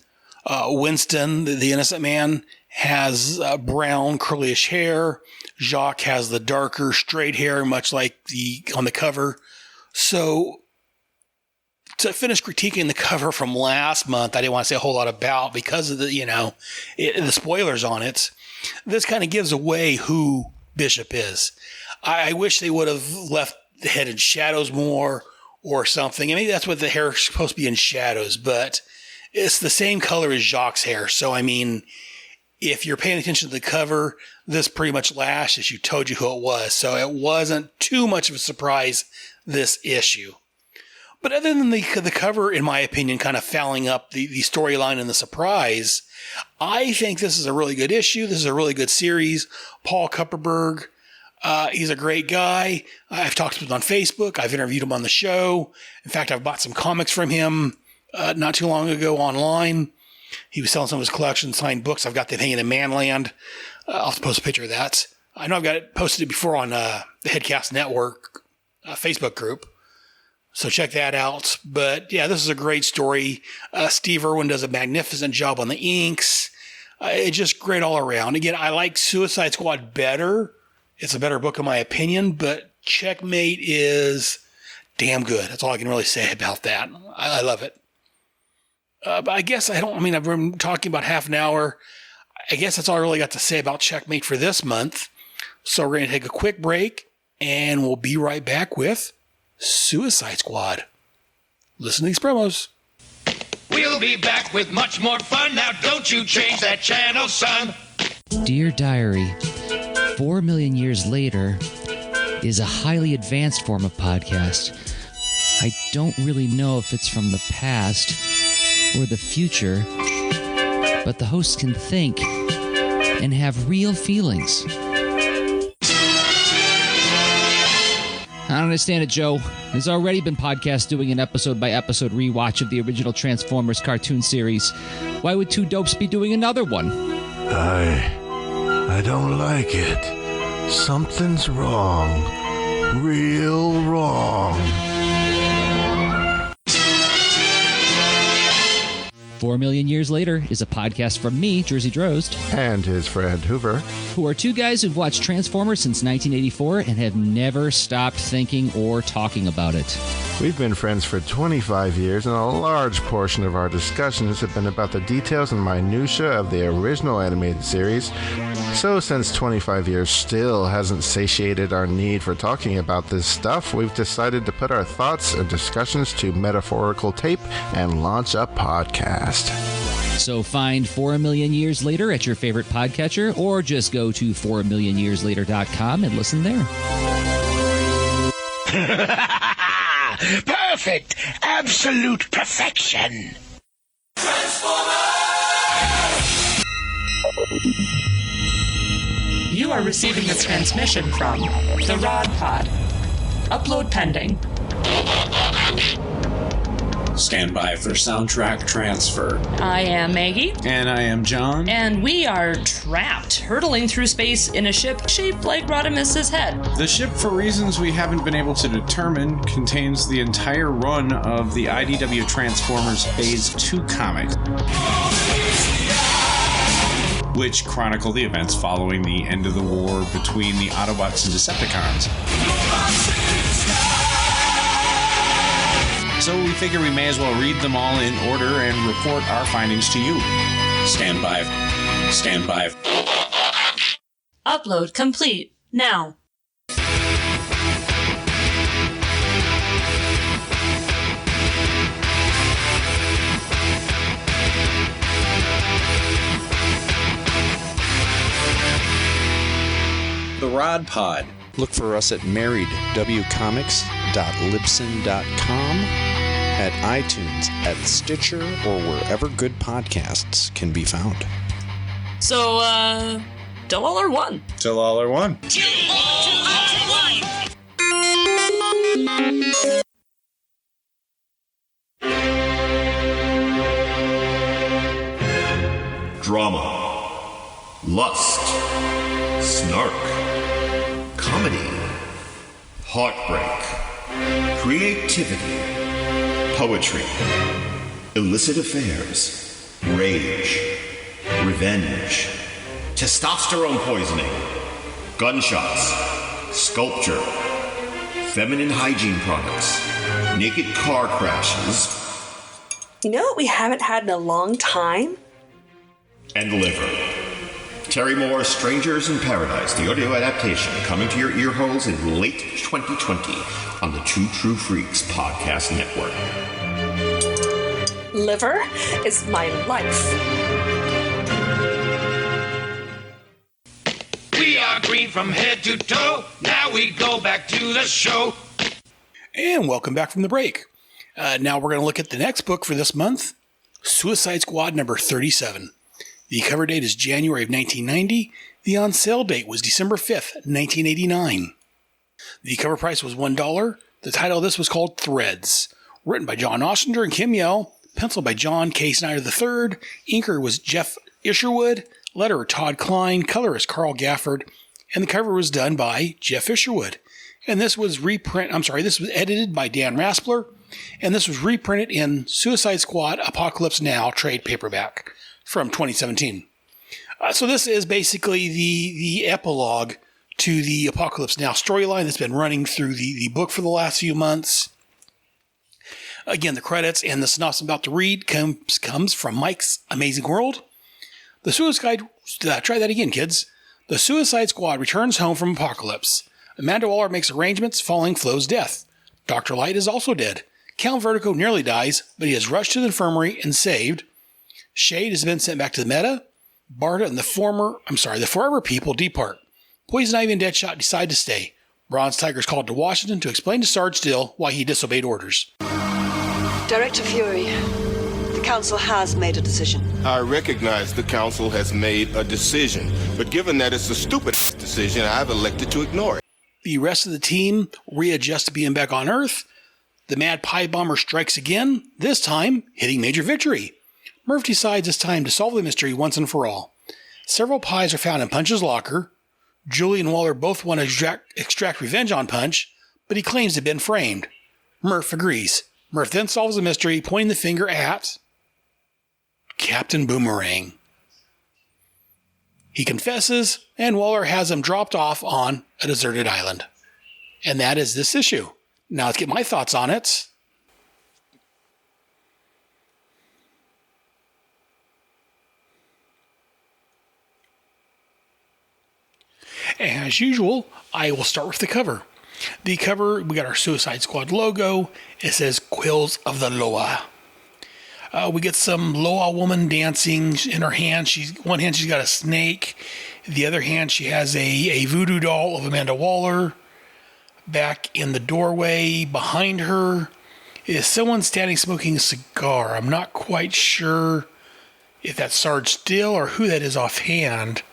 Winston, the innocent man, has brown, curlyish hair. Jacques has the darker, straight hair, much like on the cover. So, to finish critiquing the cover from last month, I didn't want to say a whole lot about because of the spoilers on it. This kind of gives away who Bishop is. I wish they would have left the head in shadows more, or something. And maybe that's what the hair is supposed to be in shadows, but it's the same color as Jacques' hair. So, I mean, if you're paying attention to the cover, this pretty much last issue told you who it was. So it wasn't too much of a surprise, this issue. But other than the cover, in my opinion, kind of fouling up the storyline and the surprise, I think this is a really good issue. This is a really good series. Paul Kupperberg, he's a great guy. I've talked to him on Facebook. I've interviewed him on the show. In fact, I've bought some comics from him not too long ago online. He was selling some of his collection, signed books. I've got them hanging in Manland. I'll post a picture of that. I know I've got it posted before on the Headcast Network Facebook group. So check that out. But yeah, this is a great story. Steve Irwin does a magnificent job on the inks. It's just great all around. Again, I like Suicide Squad better. It's a better book in my opinion, but Checkmate is damn good. That's all I can really say about that. I love it. But I guess I've been talking about half an hour. I guess that's all I really got to say about Checkmate for this month. So we're going to take a quick break, and we'll be right back with Suicide Squad. Listen to these promos. We'll be back with much more fun. Now don't you change that channel, son. Dear Diary, 4 million years later is a highly advanced form of podcast. I don't really know if it's from the past or the future, but the hosts can think and have real feelings. I don't understand it, Joe. There's already been podcasts doing an episode-by-episode rewatch of the original Transformers cartoon series. Why would two dopes be doing another one? I don't like it. Something's wrong. Real wrong. 4 million years later is a podcast from me, Jersey Drozd, And his friend Hoover, who are two guys who've watched Transformers since 1984 and have never stopped thinking or talking about it. We've been friends for 25 years, and a large portion of our discussions have been about the details and minutiae of the original animated series. So since 25 years still hasn't satiated our need for talking about this stuff, we've decided to put our thoughts and discussions to metaphorical tape and launch a podcast. So find 4 million years later at your favorite podcatcher, or just go to 4millionyearslater.com and listen there. Perfect! Absolute perfection! You are receiving a transmission from the Rod Pod. Upload pending. Stand by for soundtrack transfer. I am Maggie. And I am John. And we are trapped, hurtling through space in a ship shaped like Rodimus's head. The ship, for reasons we haven't been able to determine, contains the entire run of the IDW Transformers Phase 2 comic, which chronicle the events following the end of the war between the Autobots and Decepticons. So we figure we may as well read them all in order and report our findings to you. Stand by. Stand by. Upload complete. Now. The Rod Pod. Look for us at marriedwcomics.libsyn.com, at iTunes, at Stitcher, or wherever good podcasts can be found. So, till all are one. Till all are one. Drama, lust, snark, comedy, heartbreak, creativity, poetry, illicit affairs, rage, revenge, testosterone poisoning, gunshots, sculpture, feminine hygiene products, naked car crashes. You know what we haven't had in a long time? And liver. Terry Moore's Strangers in Paradise, the audio adaptation, coming to your ear holes in late 2020 on the Two True Freaks podcast network. Liver is my life. We are green from head to toe. Now we go back to the show. And welcome back from the break. Now we're going to look at the next book for this month, Suicide Squad number 37. The cover date is January of 1990. The on-sale date was December 5th, 1989. The cover price was $1. The title of this was called Threads. Written by John Ostrander and Kim Yell. Penciled by John K. Snyder III. Inker was Jeff Isherwood. Letterer Todd Klein. Colorist Carl Gafford. And the cover was done by Jeff Isherwood. And this was this was edited by Dan Raspler. And this was reprinted in Suicide Squad Apokolips Now trade paperback from 2017. So this is basically the epilogue to the Apokolips Now storyline that's been running through the book for the last few months. Again, the credits and the synopsis I'm about to read comes from Mike's Amazing World. The Suicide Try that again, kids. The Suicide Squad returns home from Apokolips. Amanda Waller makes arrangements following Flo's death. Dr. Light is also dead. Count Vertigo nearly dies, but he is rushed to the infirmary and saved. Shade has been sent back to the Meta. Barda and the Forever People depart. Poison Ivy and Deadshot decide to stay. Bronze Tiger is called to Washington to explain to Sarge Still why he disobeyed orders. Director Fury, the Council has made a decision. I recognize the Council has made a decision, but given that it's a stupid decision, I've elected to ignore it. The rest of the team readjusts to being back on Earth. The Mad Pie Bomber strikes again, this time hitting major victory. Murph decides it's time to solve the mystery once and for all. Several pies are found in Punch's locker. Julie and Waller both want to extract revenge on Punch, but he claims to have been framed. Murph agrees. Murph then solves the mystery, pointing the finger at Captain Boomerang. He confesses, and Waller has him dropped off on a deserted island. And that is this issue. Now let's get my thoughts on it. As usual, I will start with the cover. The cover, we got our Suicide Squad logo. It says Quills of the Loa. We get some Loa woman dancing in her hand. One hand she's got a snake. The other hand she has a voodoo doll of Amanda Waller. Back in the doorway behind her is someone standing smoking a cigar. I'm not quite sure if that's Sarge Still or who that is offhand.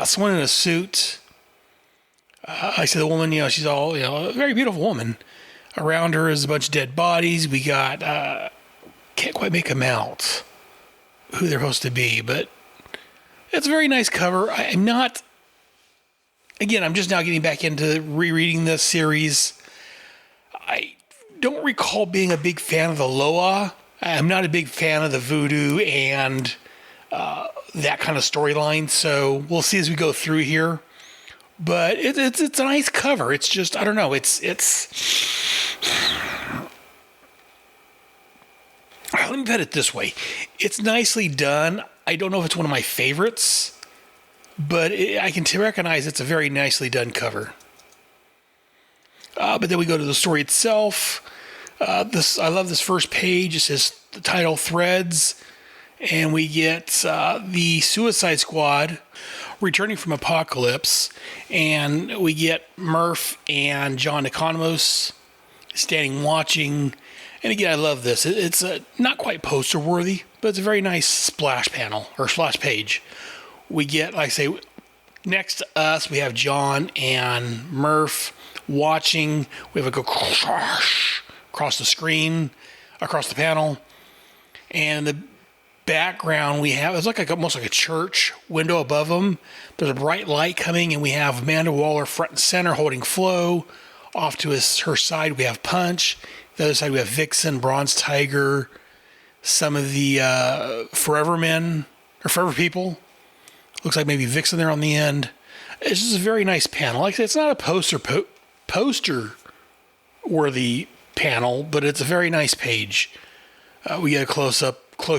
Someone in a suit. I see the woman, she's all, a very beautiful woman. Around her is a bunch of dead bodies. We got, can't quite make them out who they're supposed to be, but it's a very nice cover. I'm just now getting back into rereading this series. I don't recall being a big fan of the Loa. I'm not a big fan of the voodoo and that kind of storyline, so we'll see as we go through here. But it's a nice cover. It's just, I don't know, it's let me put it this way. It's nicely done. I don't know if it's one of my favorites, but I can recognize it's a very nicely done cover. But then we go to the story itself. I love this first page. It says the title Threads. And we get the Suicide Squad returning from Apokolips. And we get Murph and John Economos standing watching. And again, I love this. It's not quite poster worthy, but it's a very nice splash panel or splash page. We get, like I say, next to us, we have John and Murph watching. We have a go crash across the screen, across the panel. And the background we have, it's like almost like a church window above them. There's a bright light coming, and we have Amanda Waller front and center holding Flo. Off to her side, we have Punch. The other side, we have Vixen, Bronze Tiger, some of the Forever Men, or Forever People. Looks like maybe Vixen there on the end. It's just a very nice panel. Like I said, it's not a poster-worthy panel, but it's a very nice page. We get a close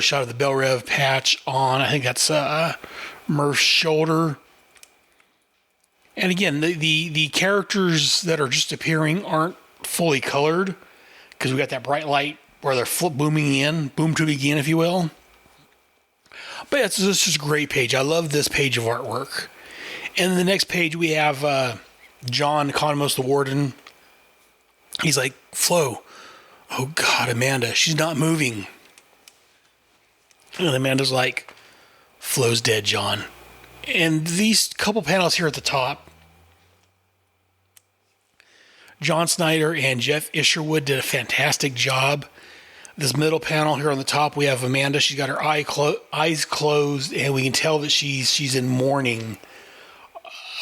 shot of the Bell Rev patch on, I think that's Murph's shoulder. And again, the characters that are just appearing aren't fully colored, because we got that bright light where they're boom tubing in, if you will. But it's just a great page. I love this page of artwork. And the next page we have John Economos, the warden. He's like, Flo, oh God, Amanda, she's not moving. And Amanda's like, Flo's dead, John. And these couple panels here at the top, John Snyder and Jeff Isherwood did a fantastic job. This middle panel here on the top, we have Amanda. She's got her eyes closed, and we can tell that she's in mourning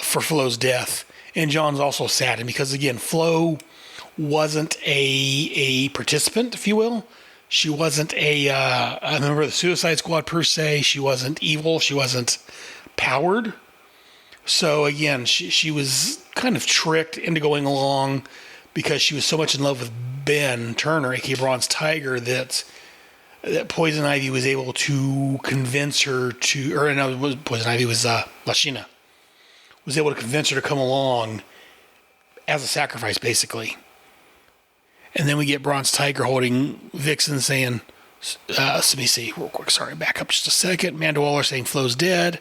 for Flo's death. And John's also saddened because, again, Flo wasn't a participant, if you will. She wasn't a member of the Suicide Squad per se. She wasn't evil. She wasn't powered. So again, she was kind of tricked into going along because she was so much in love with Ben Turner, aka Bronze Tiger, that that Poison Ivy was able to convince her to, or no, it was Poison Ivy, was Lashina, was able to convince her to come along as a sacrifice, basically. And then we get Bronze Tiger holding Vixen saying, let me see real quick, sorry, back up just a second. Amanda Waller saying Flo's dead.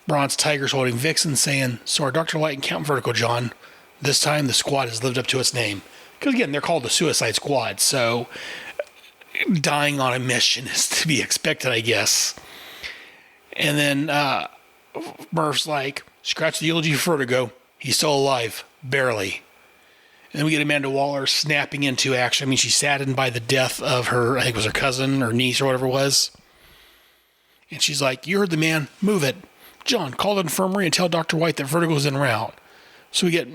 Bronze Tiger's holding Vixen saying, so are Dr. Light and Count Vertigo, John. This time the squad has lived up to its name. Because again, they're called the Suicide Squad, so dying on a mission is to be expected, I guess. And then Murph's like, scratch the eulogy for Vertigo. He's still alive. Barely. And then we get Amanda Waller snapping into action. I mean, she's saddened by the death of her, I think it was her cousin or niece or whatever it was. And she's like, you heard the man. Move it. John, call the infirmary and tell Dr. White that Vertigo's en route. So we get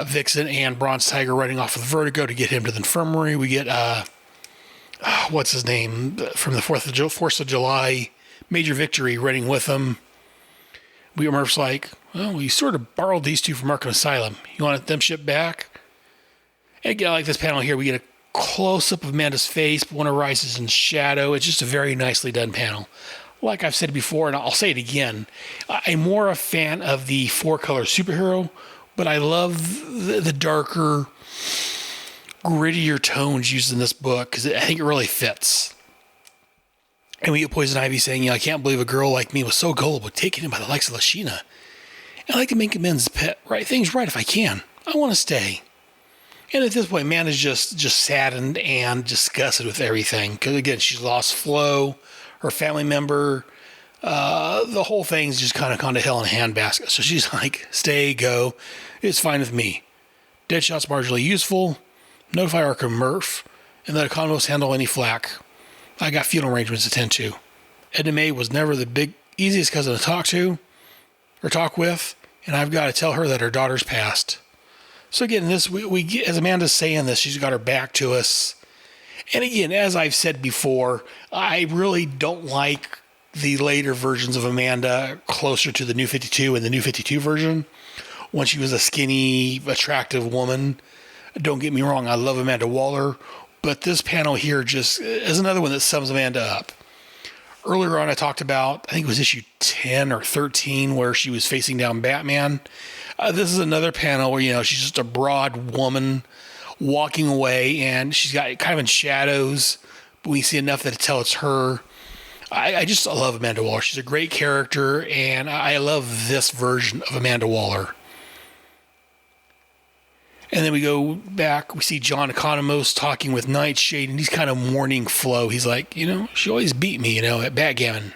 Vixen and Bronze Tiger running off with Vertigo to get him to the infirmary. We get, what's his name, from the 4th of July, Major Victory running with them. We get Murph's like, well, we sort of borrowed these two from Arkham Asylum. You want them shipped back? And again, I like this panel here. We get a close-up of Amanda's face, but when it rises in shadow, it's just a very nicely done panel. Like I've said before, and I'll say it again, I'm more a fan of the 4-color superhero, but I love the darker, grittier tones used in this book because I think it really fits. And we get Poison Ivy saying, I can't believe a girl like me was so gullible, taken in by the likes of Lashina. And I like to make amends, pet, right things right if I can. I want to stay. And at this point, Amanda's just saddened and disgusted with everything. Because again, she's lost Flo, her family member. The whole thing's just kind of gone to hell in a handbasket. So she's like, stay, go. It's fine with me. Deadshot's marginally useful. Notify Arkham Murph. And let Economos handle any flack. I got funeral arrangements to attend to. Edna May was never the easiest cousin to talk to or talk with. And I've got to tell her that her daughter's passed. So again, this we get, as Amanda's saying this, she's got her back to us. And again, as I've said before, I really don't like the later versions of Amanda closer to the New 52 and the New 52 version when she was a skinny, attractive woman. Don't get me wrong, I love Amanda Waller, but this panel here just is another one that sums Amanda up. Earlier on, I talked about, I think it was issue 10 or 13, where she was facing down Batman. This is another panel where, she's just a broad woman walking away, and she's got kind of in shadows, but we see enough that to tell it's her. I love Amanda Waller. She's a great character, and I love this version of Amanda Waller. And then we go back, we see John Economos talking with Nightshade, and he's kind of mourning Flo. He's like, she always beat me, at backgammon.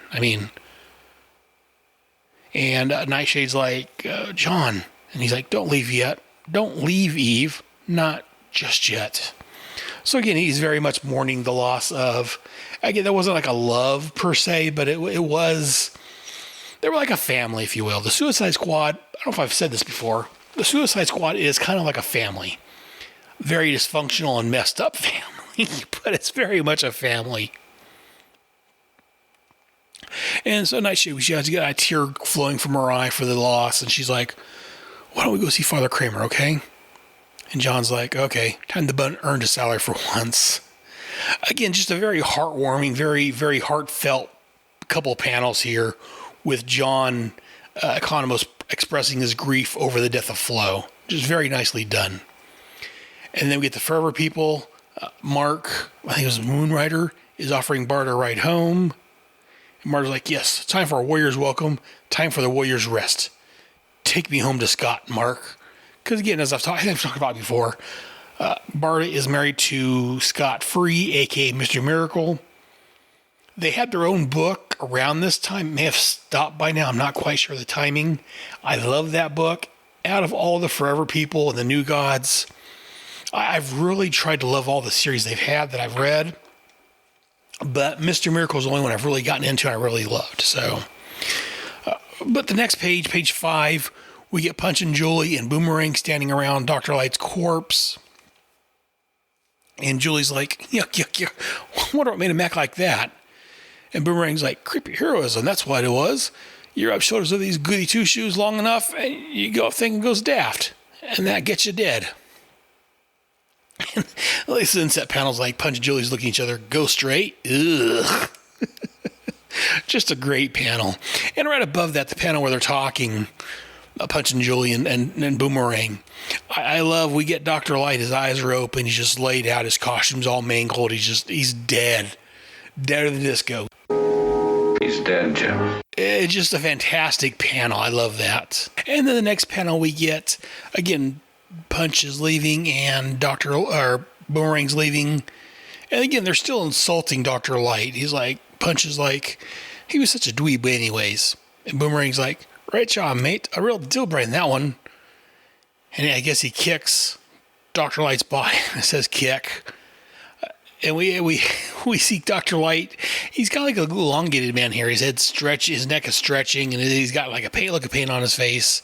And Nightshade's like, John. And he's like, don't leave yet. Don't leave, Eve. Not just yet. So again, he's very much mourning the loss of, again, that wasn't like a love per se, but it was, they were like a family, if you will. The Suicide Squad, I don't know if I've said this before, the Suicide Squad is kind of like a family. Very dysfunctional and messed up family, but it's very much a family. And so Nightshade, she has got a tear flowing from her eye for the loss, and she's like, why don't we go see Father Kramer, okay? And John's like, okay, time to earn his salary for once. Again, just a very heartwarming, very, very heartfelt couple of panels here with John Economos expressing his grief over the death of Flo. Just very nicely done. And then we get the Forever People. Mark, I think it was Moonrider, is offering Bart a ride home. And Mark's like, yes, time for a warrior's welcome. Time for the warrior's rest. Take me home to Scott, Mark. Because again, as I've talked about before, Bart is married to Scott Free, a.k.a. Mr. Miracle. They had their own book around this time. It may have stopped by now. I'm not quite sure of the timing. I love that book. Out of all the Forever People and the New Gods, I've really tried to love all the series they've had that I've read. But Mr. Miracle is the only one I've really gotten into and I really loved. So, but the next page, page 5, we get Punch and Julie and Boomerang standing around Dr. Light's corpse. And Julie's like, yuck, yuck, yuck. What made him act like that? And Boomerang's like, creepy heroism, that's what it was. You rub shoulders with these goody two-shoes long enough, and you go thinking goes daft. And that gets you dead. The sunset panel's like Punch and Julie's looking at each other. Go straight. Ugh. Just a great panel. And right above that, the panel where they're talking, Punch and Julie and Boomerang. I love, we get Dr. Light, his eyes are open, he's just laid out, his costume's all mangled, he's dead. Deader than disco. He's dead, Jim. It's just a fantastic panel. I love that. And then the next panel we get, again, Punch is leaving and Boomerang's leaving. And again, they're still insulting Dr. Light. Punch is like, he was such a dweeb anyways. And Boomerang's like, right job, mate. A real deal brain, that one. And I guess he kicks Dr. Light's body. It says kick. And we see Dr. Light. He's got like a elongated man here. His neck is stretching, and he's got like a look of pain on his face.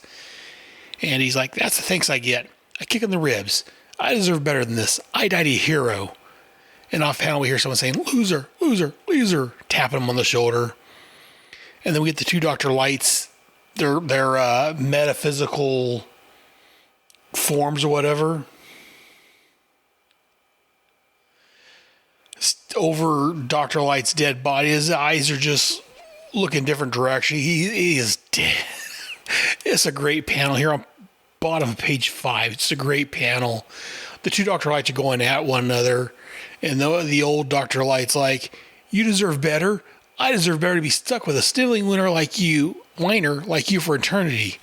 And he's like, that's the thanks I get. I kick in the ribs. I deserve better than this. I died a hero. And off panel we hear someone saying, loser, loser, loser, tapping him on the shoulder. And then we get the two Dr. Lights, their metaphysical forms or whatever, over Dr. Light's dead body. His eyes are just looking different direction. He is dead. It's a great panel here on bottom of page 5. It's a great panel. The two Dr. Lights are going at one another, and the old Dr. Light's like, you deserve better. I deserve better to be stuck with a sniveling whiner like you for eternity.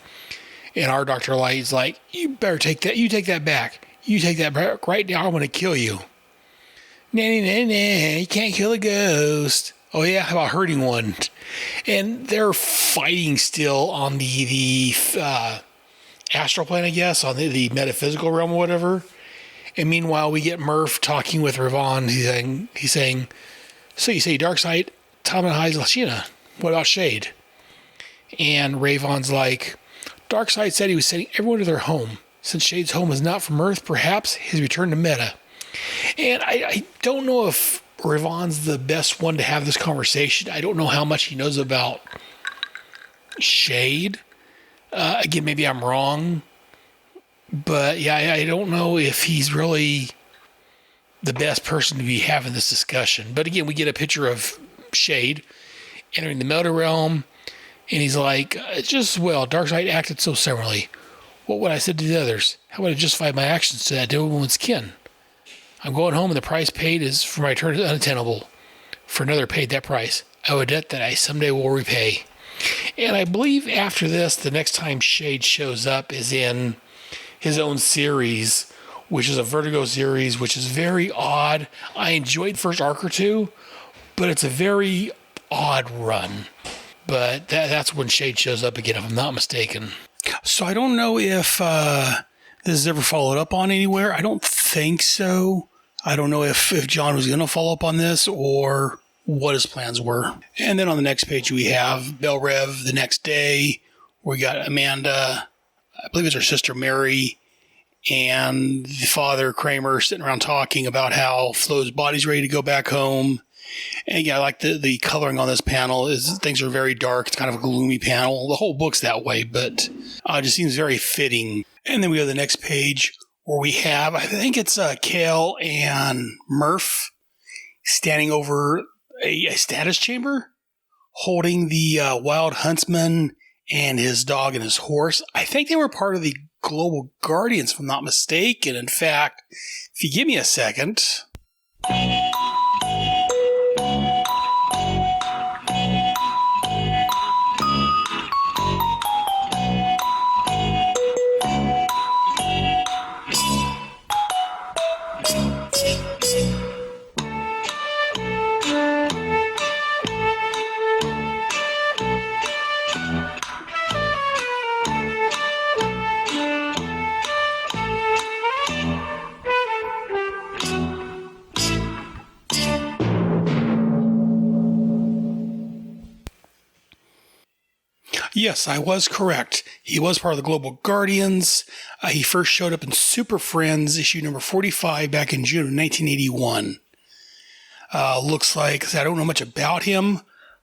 And our Dr. Light's like, you better take that. You take that back. You take that back right now. I'm going to kill you. Nah, you can't kill a ghost. Oh yeah, how about hurting one? And they're fighting still on the astral plane, I guess, on the metaphysical realm or whatever. And meanwhile, we get Murph talking with Ravon. He's saying, so you say Darkseid, Tamanhai's Lashina. What about Shade? And Ravon's like, Darkseid said he was sending everyone to their home. Since Shade's home is not from Earth, perhaps his return to Meta. And I don't know if Ravon's the best one to have this conversation. I don't know how much he knows about Shade. Again, maybe I'm wrong. But yeah, I don't know if he's really the best person to be having this discussion. But again, we get a picture of Shade entering the Meta realm. And he's like, Darkseid acted so similarly. What would I said to the others? How would I justify my actions to that woman's kin? I'm going home and the price paid is for my return is unattainable. For another paid that price. I owe a debt that I someday will repay. And I believe after this, the next time Shade shows up is in his own series, which is a Vertigo series, which is very odd. I enjoyed the first arc or two, but it's a very odd run. But that's when Shade shows up again, if I'm not mistaken. So I don't know if this is ever followed up on anywhere. I don't think so. I don't know if John was going to follow up on this or what his plans were. And then on the next page, we have Bell Rev the next day. We got Amanda, I believe it's her sister Mary, and the father Kramer sitting around talking about how Flo's body's ready to go back home. And yeah, I like the coloring on this panel. Things are very dark. It's kind of a gloomy panel. The whole book's that way, but it just seems very fitting. And then we go to the next page where we have, I think it's Kale and Murph standing over a status chamber, holding the wild huntsman and his dog and his horse. I think they were part of the Global Guardians, if I'm not mistaken. In fact, if you give me a second. Yes, I was correct. He was part of the Global Guardians. He first showed up in Super Friends, issue number 45, back in June of 1981. Looks like, I don't know much about him,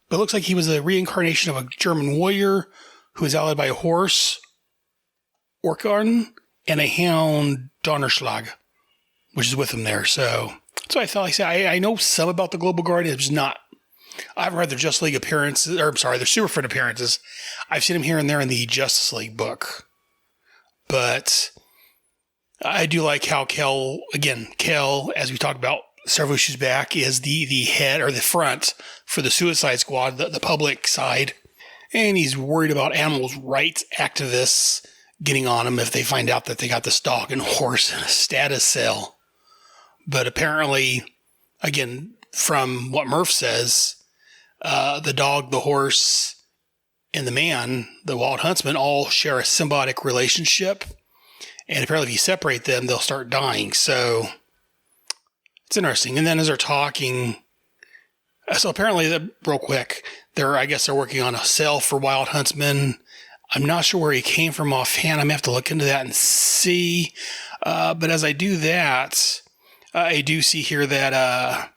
but it looks like he was a reincarnation of a German warrior who was allied by a horse, Orkarn, and a hound, Donnerschlag. which is with him there. So I thought, like I said, I know some about the Global Guardian. It's not, I haven't read their Justice League appearances, or I'm sorry, their Super Friend appearances. I've seen them here and there in the Justice League book. But I do like how Kel, as we talked about several issues back, is the head or the front for the Suicide Squad, the public side. And he's worried about animals' rights activists getting on him if they find out that they got this dog and horse in a status cell. But apparently, again, from what Murph says, the dog, the horse, and the man, the wild huntsman, all share a symbiotic relationship. And apparently if you separate them, they'll start dying. So it's interesting. And then as they're talking, so apparently, real quick, they're working on a cell for wild huntsman. I'm not sure where he came from offhand. I'm going to have to look into that and see. But as I do that, I do see here that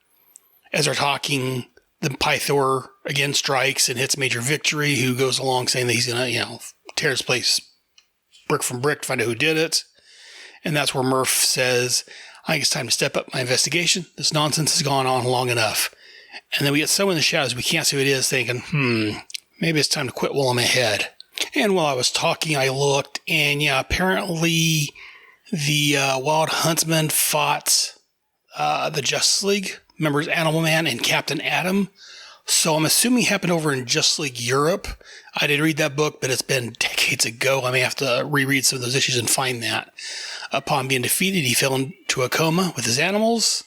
as they're talking, the Pythor again strikes and hits Major Victory, who goes along saying that he's going to, tear his place brick from brick to find out who did it. And that's where Murph says, I think it's time to step up my investigation. This nonsense has gone on long enough. And then we get someone in the shadows, we can't see who it is, thinking, maybe it's time to quit while I'm ahead. And while I was talking, I looked, and apparently the Wild Huntsman fought the Justice League members, Animal Man and Captain Atom. So I'm assuming it happened over in Justice League Europe. I did read that book, but it's been decades ago. I may have to reread some of those issues and find that. Upon being defeated, he fell into a coma with his animals,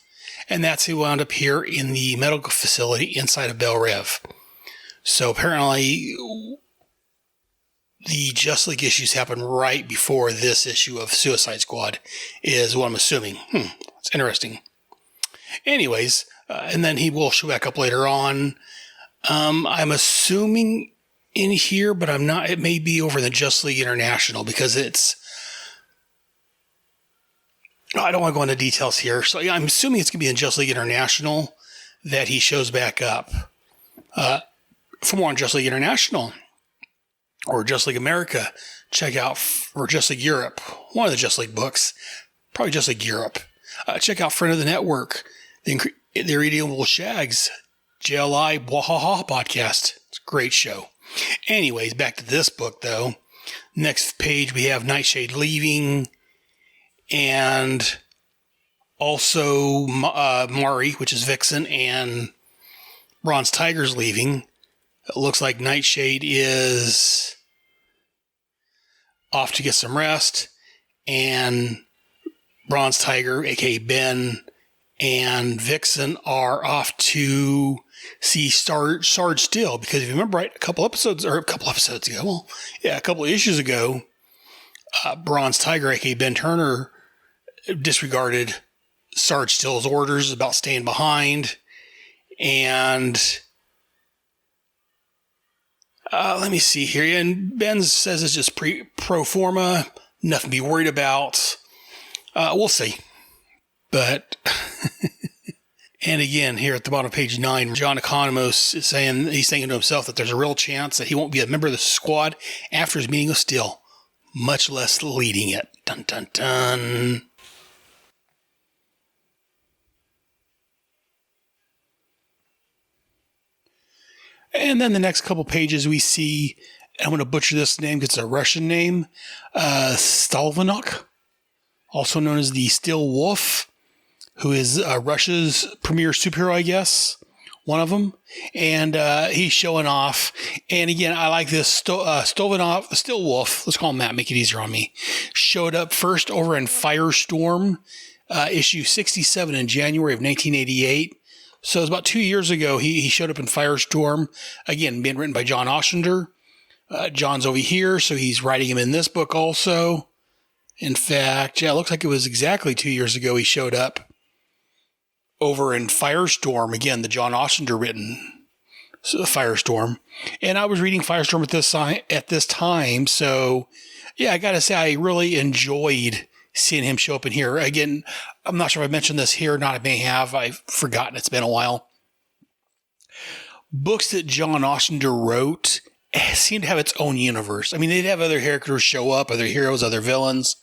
and that's who wound up here in the medical facility inside of Belle Reve. So apparently, the Justice League issues happened right before this issue of Suicide Squad, is what I'm assuming. It's interesting. Anyways, and then he will show back up later on. I'm assuming in here, but I'm not. It may be over in the Justice League International because it's. I don't want to go into details here. So I'm assuming it's going to be in Justice League International that he shows back up. For more on Justice League International or Justice League America, check out, or Justice League Europe, one of the Justice League books, probably Justice League Europe. Check out Friend of the Network, the Irredeemable Shags, JLI Bwahaha podcast. It's a great show. Anyways, back to this book, though. Next page, we have Nightshade leaving, and also Mari, which is Vixen, and Bronze Tiger's leaving. It looks like Nightshade is off to get some rest, and Bronze Tiger, aka Ben, and Vixen are off to see Sarge Still, because if you remember right, a couple issues ago, Bronze Tiger, aka Ben Turner, disregarded Sarge Still's orders about staying behind, and let me see here. And Ben says it's just pro forma, nothing to be worried about. We'll see. But, and again, here at the bottom of page 9, John Economos is saying, he's thinking to himself that there's a real chance that he won't be a member of the squad after his meeting with Still, much less leading it. Dun, dun, dun. And then the next couple pages we see, I'm going to butcher this name because it's a Russian name, Stalvanok, also known as the Still Wolf, who is Russia's premier superhero, I guess, one of them. And he's showing off. And again, I like this Still Wolf, let's call him that, make it easier on me, showed up first over in Firestorm, issue 67 in January of 1988. So it was about 2 years ago, he showed up in Firestorm, again, being written by John Ostrander. John's over here, so he's writing him in this book also. In fact, it looks like it was exactly 2 years ago he showed up over in Firestorm, again, the John Ostrander written Firestorm. And I was reading Firestorm at this time, so yeah, I gotta say, I really enjoyed seeing him show up in here. Again, I'm not sure if I mentioned this here or not. I may have. I've forgotten. It's been a while. Books that John Ostrander wrote seemed to have its own universe. I mean, they'd have other characters show up, other heroes, other villains,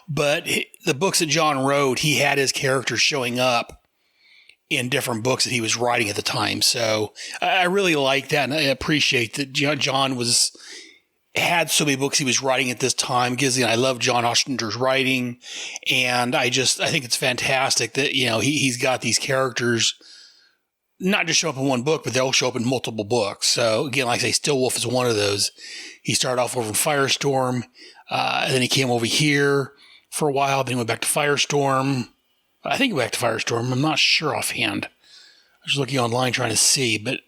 but the books that John wrote, he had his characters showing up in different books that he was writing at the time. So I really like that, and I appreciate that John had so many books he was writing at this time. Because I love John Ostrander's writing, and I think it's fantastic that he's got these characters not just show up in one book, but they'll show up in multiple books. So again, like I say, Stillwolf is one of those. He started off over in Firestorm, and then he came over here for a while. Then he went back to Firestorm. I think he went back to Firestorm. I'm not sure offhand. I was looking online trying to see, but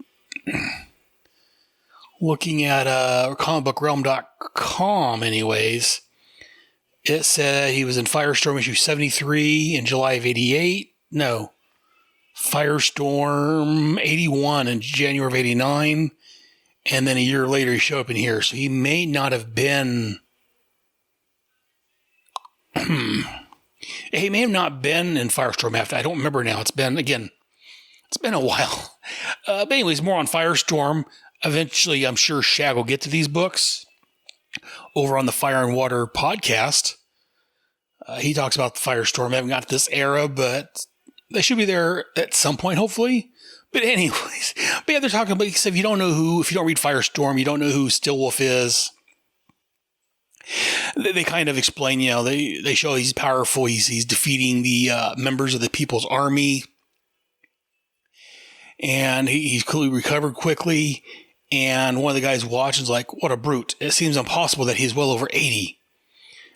looking at comicbookrealm.com anyways, it said he was in Firestorm issue 73 in July of 88. No. Firestorm 81 in January of 89, and then a year later he showed up in here. So he may not have been. He may have not been in Firestorm after. I don't remember now. It's been a while. But anyways, more on Firestorm. Eventually, I'm sure Shag will get to these books over on the Fire and Water podcast. He talks about the Firestorm. I haven't got to this era, but they should be there at some point, hopefully. But anyways, they're talking about, if you don't read Firestorm, you don't know who Stillwolf is. They kind of explain, they show he's powerful. He's defeating the members of the People's Army. And he's clearly recovered quickly. And one of the guys watching is like, what a brute. It seems impossible that he's well over 80.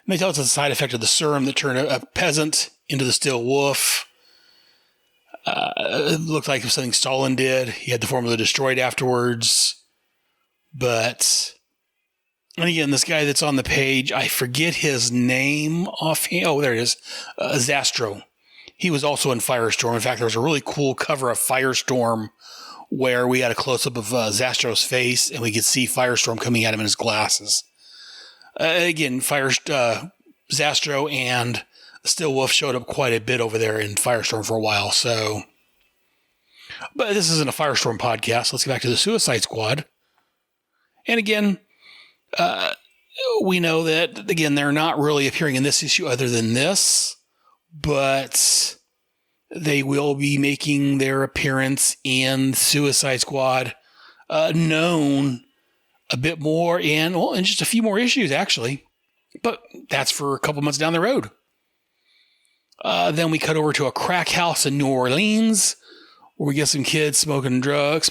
And they tell us it's a side effect of the serum that turned a peasant into the Stillwolf. It looked like something Stalin did. He had the formula destroyed afterwards. And again, this guy that's on the page, I forget his name offhand. Oh, there it is. Zastro. He was also in Firestorm. In fact, there was a really cool cover of Firestorm where we had a close-up of Zastro's face, and we could see Firestorm coming at him in his glasses. Again, Zastro and Stillwolf showed up quite a bit over there in Firestorm for a while, so. But this isn't a Firestorm podcast. Let's get back to the Suicide Squad. And again, we know that, again, they're not really appearing in this issue other than this, but they will be making their appearance in Suicide Squad known a bit more in just a few more issues, actually. But that's for a couple months down the road. Then we cut over to a crack house in New Orleans where we get some kids smoking dope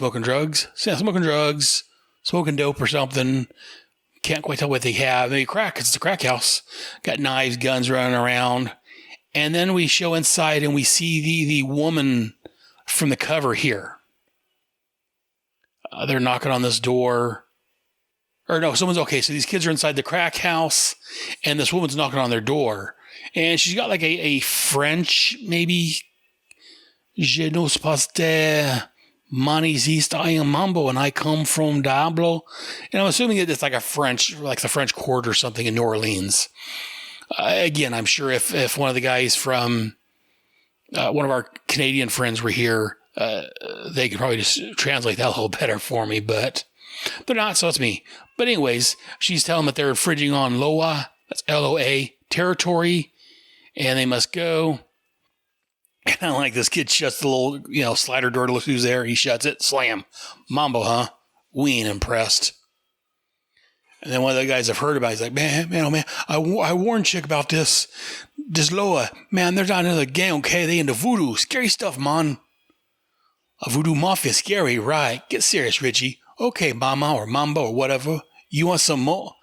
or something. Can't quite tell what they have. Maybe crack, because it's a crack house. Got knives, guns running around. And then we show inside and we see the woman from the cover here. They're knocking on this door. Or no, so these kids are inside the crack house and this woman's knocking on their door. And she's got like a French, maybe, je ne sais pas I am Mambo, and I come from Diablo. And I'm assuming that it's like the French court or something in New Orleans. Again, I'm sure if one of the guys from one of our Canadian friends were here, they could probably just translate that a little better for me, but they're not, so it's me. But anyways, she's telling them that they're infringing on LOA, that's L-O-A, territory, and they must go. Kind of like this kid shuts the little, slider door to look who's there. He shuts it. Slam. Mambo, huh? We ain't impressed. And then one of the guys I've heard about, he's like, man, oh man, I warned Chick about this Loa. Man, there's not another gang, okay? They into voodoo. Scary stuff, man. A voodoo mafia, scary, right? Get serious, Richie. Okay, mama or mambo or whatever. You want some more?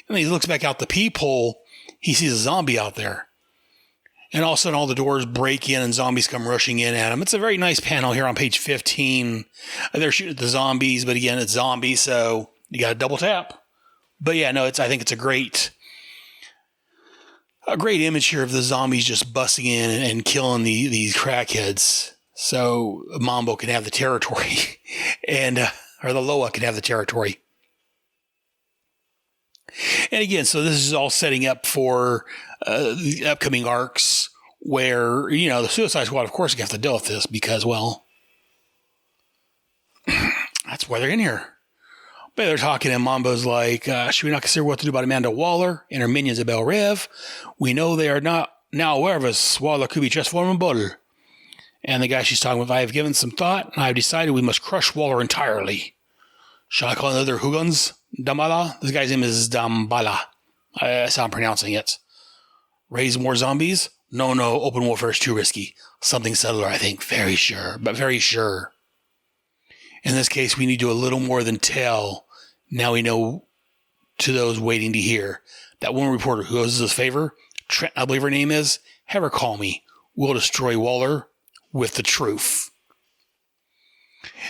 And then he looks back out the peephole. He sees a zombie out there. And all of a sudden, all the doors break in and zombies come rushing in at him. It's a very nice panel here on page 15. They're shooting at the zombies, but again, it's zombies, so you got to double tap. But yeah, no, I think it's a great image here of the zombies just busting in and killing these crackheads. So Mambo can have the territory, or the Loa can have the territory. And again, so this is all setting up for the upcoming arcs where, the Suicide Squad, of course, you have to deal with this because, well, that's why they're in here. But they're talking, and Mambo's like, should we not consider what to do about Amanda Waller and her minions at Bel Rev? We know they are not now aware of us. Waller could be transformable. And the guy she's talking with, I have given some thought, and I have decided we must crush Waller entirely. Shall I call another Hugans? Dambala? This guy's name is Dambala. That's how I'm pronouncing it. Raise more zombies? No, open warfare is too risky. Something subtler, I think. Very sure, but very sure. In this case, we need to do a little more than tell. Now we know to those waiting to hear. That one reporter who owes us a favor, Trent, I believe her name is, have her call me. We'll destroy Waller with the truth.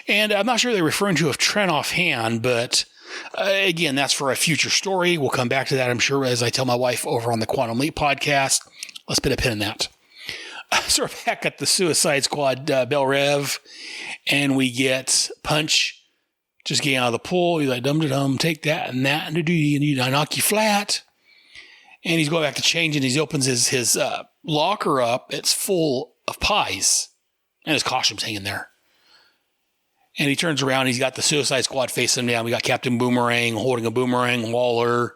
And I'm not sure they're referring to Trent offhand, but again, that's for a future story. We'll come back to that, I'm sure, as I tell my wife over on the Quantum Leap podcast. Let's put a pin in that. So we're back at the Suicide Squad Bel Rev, and we get Punch just getting out of the pool. He's like, dum-da-dum, take that and that, and I knock you flat. And he's going back to change, and he opens his locker up. It's full of pies, and his costume's hanging there. And he turns around, he's got the Suicide Squad facing him down. We got Captain Boomerang holding a boomerang, Waller,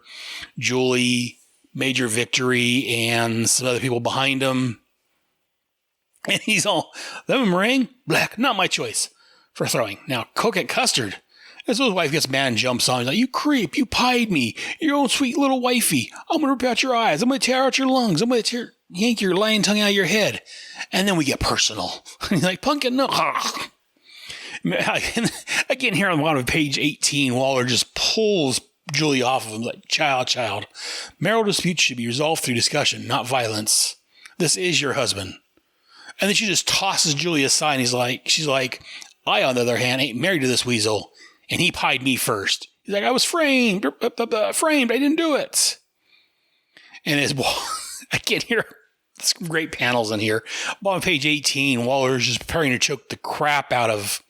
Julie, Major Victory, and some other people behind him. And he's all, the boomerang, black, not my choice for throwing. Now, Coquette Custard. And so his wife gets mad and jumps on him. He's like, you creep, you pied me, your own sweet little wifey. I'm going to rip out your eyes. I'm going to tear out your lungs. I'm going to yank your lying tongue out of your head. And then we get personal. He's like, Pumpkin, no. Again, here on the bottom of page 18, Waller just pulls Julie off of him like, child. Marital disputes should be resolved through discussion, not violence. This is your husband. And then she just tosses Julie aside, and she's like, I, on the other hand, ain't married to this weasel, and he pied me first. He's like, I was framed, I didn't do it. And again, here, some great panels in here. On page 18, Waller's just preparing to choke the crap out of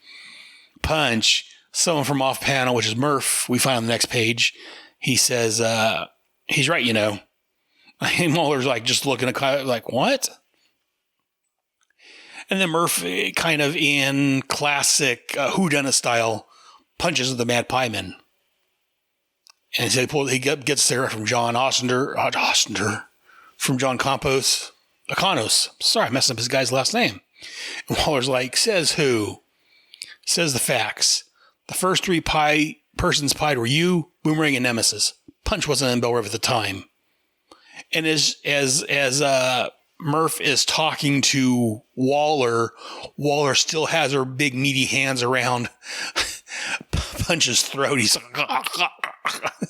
Punch. Someone from off panel, which is Murph, we find on the next page. He says, he's right, you know. And Waller's like just looking at like, what? And then Murph, kind of in classic whodunit style, punches the Mad Pie Man. And he gets a cigarette from John Ostrander, from John Econos. Sorry, I messed up his guy's last name. And Waller's like, says who? Says the facts. The first three persons pied were you, Boomerang, and Nemesis. Punch wasn't in Bel Rev at the time. And as Murph is talking to Waller still has her big meaty hands around Punch's throat. He's like,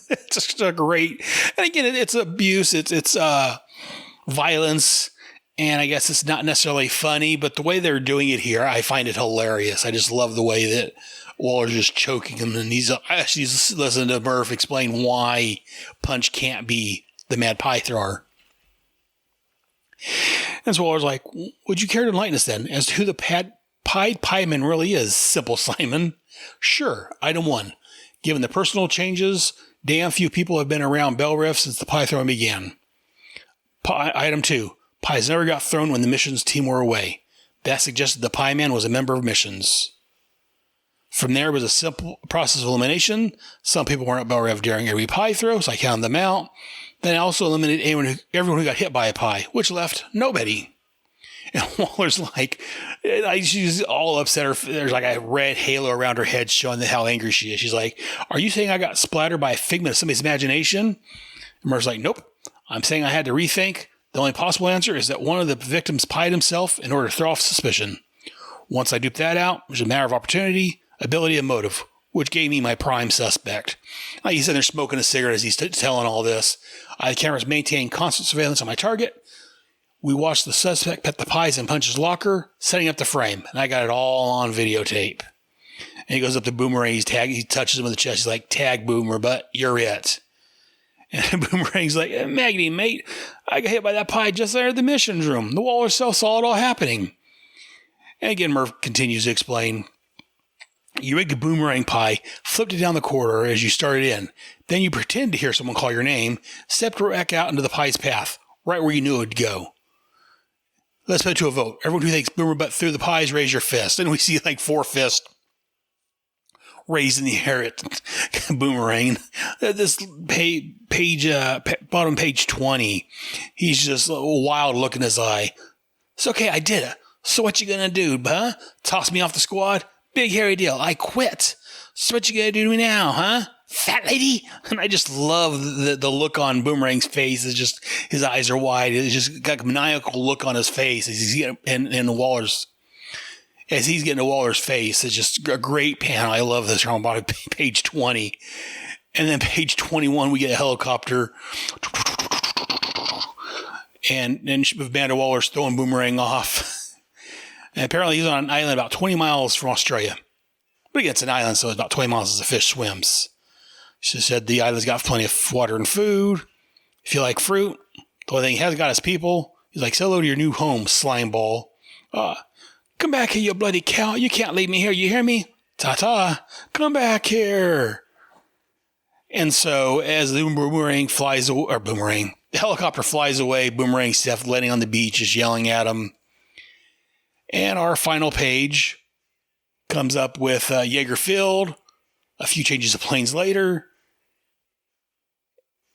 it's just a great, and again, it's abuse, it's violence, and I guess it's not necessarily funny, but the way they're doing it here, I find it hilarious. I just love the way that Waller's just choking him, and he's listening to Murph explain why Punch can't be the Mad Pie Thrower. And so Waller's like, would you care to enlighten us then as to who the Pied Pieman really is, Simple Simon? Sure. Item 1. Given the personal changes, damn few people have been around Bel Rev since the pie throwing began. Item 2. Pies never got thrown when the missions team were away. That suggested the Pie Man was a member of missions. From there was a simple process of elimination. Some people weren't at Bel Rev during every pie throw, so I counted them out. Then I also eliminated everyone who got hit by a pie, which left nobody. And Waller's like, she's all upset. There's like a red halo around her head showing how angry she is. She's like, are you saying I got splattered by a figment of somebody's imagination? And Murph's like, nope. I'm saying I had to rethink. The only possible answer is that one of the victims pied himself in order to throw off suspicion. Once I duped that out, it was a matter of opportunity, ability, and motive, which gave me my prime suspect. Like he's in there smoking a cigarette as he's telling all this. The cameras maintain constant surveillance on my target. We watched the suspect pet the pies in Punch's locker, setting up the frame, and I got it all on videotape. And he goes up to Boomerang, he touches him in the chest, he's like, tag Boomer, but you're it. And Boomerang's like, Maggie, mate, I got hit by that pie just there in the missions room. The Waller self saw it all happening. And again, Murph continues to explain, you rigged a boomerang pie, flipped it down the corridor as you started in. Then you pretend to hear someone call your name, stepped back out into the pie's path, right where you knew it would go. Let's put it to a vote. Everyone who thinks Boomer Butt threw the pies, raise your fist. And we see like 4 fists raised in the air at Boomerang. This bottom page 20, he's just a wild look in his eye. It's okay, I did it. So what you gonna do, huh? Toss me off the squad? Big hairy deal. I quit. So what you gonna do to me now, huh? Fat lady? And I just love the look on Boomerang's face. It's just, his eyes are wide. It's just got a maniacal look on his face as he's getting in Waller's. As he's getting to Waller's face, it's just a great panel. I love this. On bottom page 20. And then page 21, we get a helicopter. And then Amanda Waller's throwing Boomerang off. And apparently he's on an island about 20 miles from Australia. But again, it's an island, so it's about 20 miles as the fish swims. She said the island's got plenty of water and food. If you like fruit, the only thing he has got is people. He's like, say hello to your new home, slime ball. Come back here, you bloody cow. You can't leave me here. You hear me? Ta-ta. Come back here. And so as the Boomerang flies away, or Boomerang, the helicopter flies away, Boomerang's Steph landing on the beach, just yelling at him. And our final page comes up with Jaeger Field, a few changes of planes later.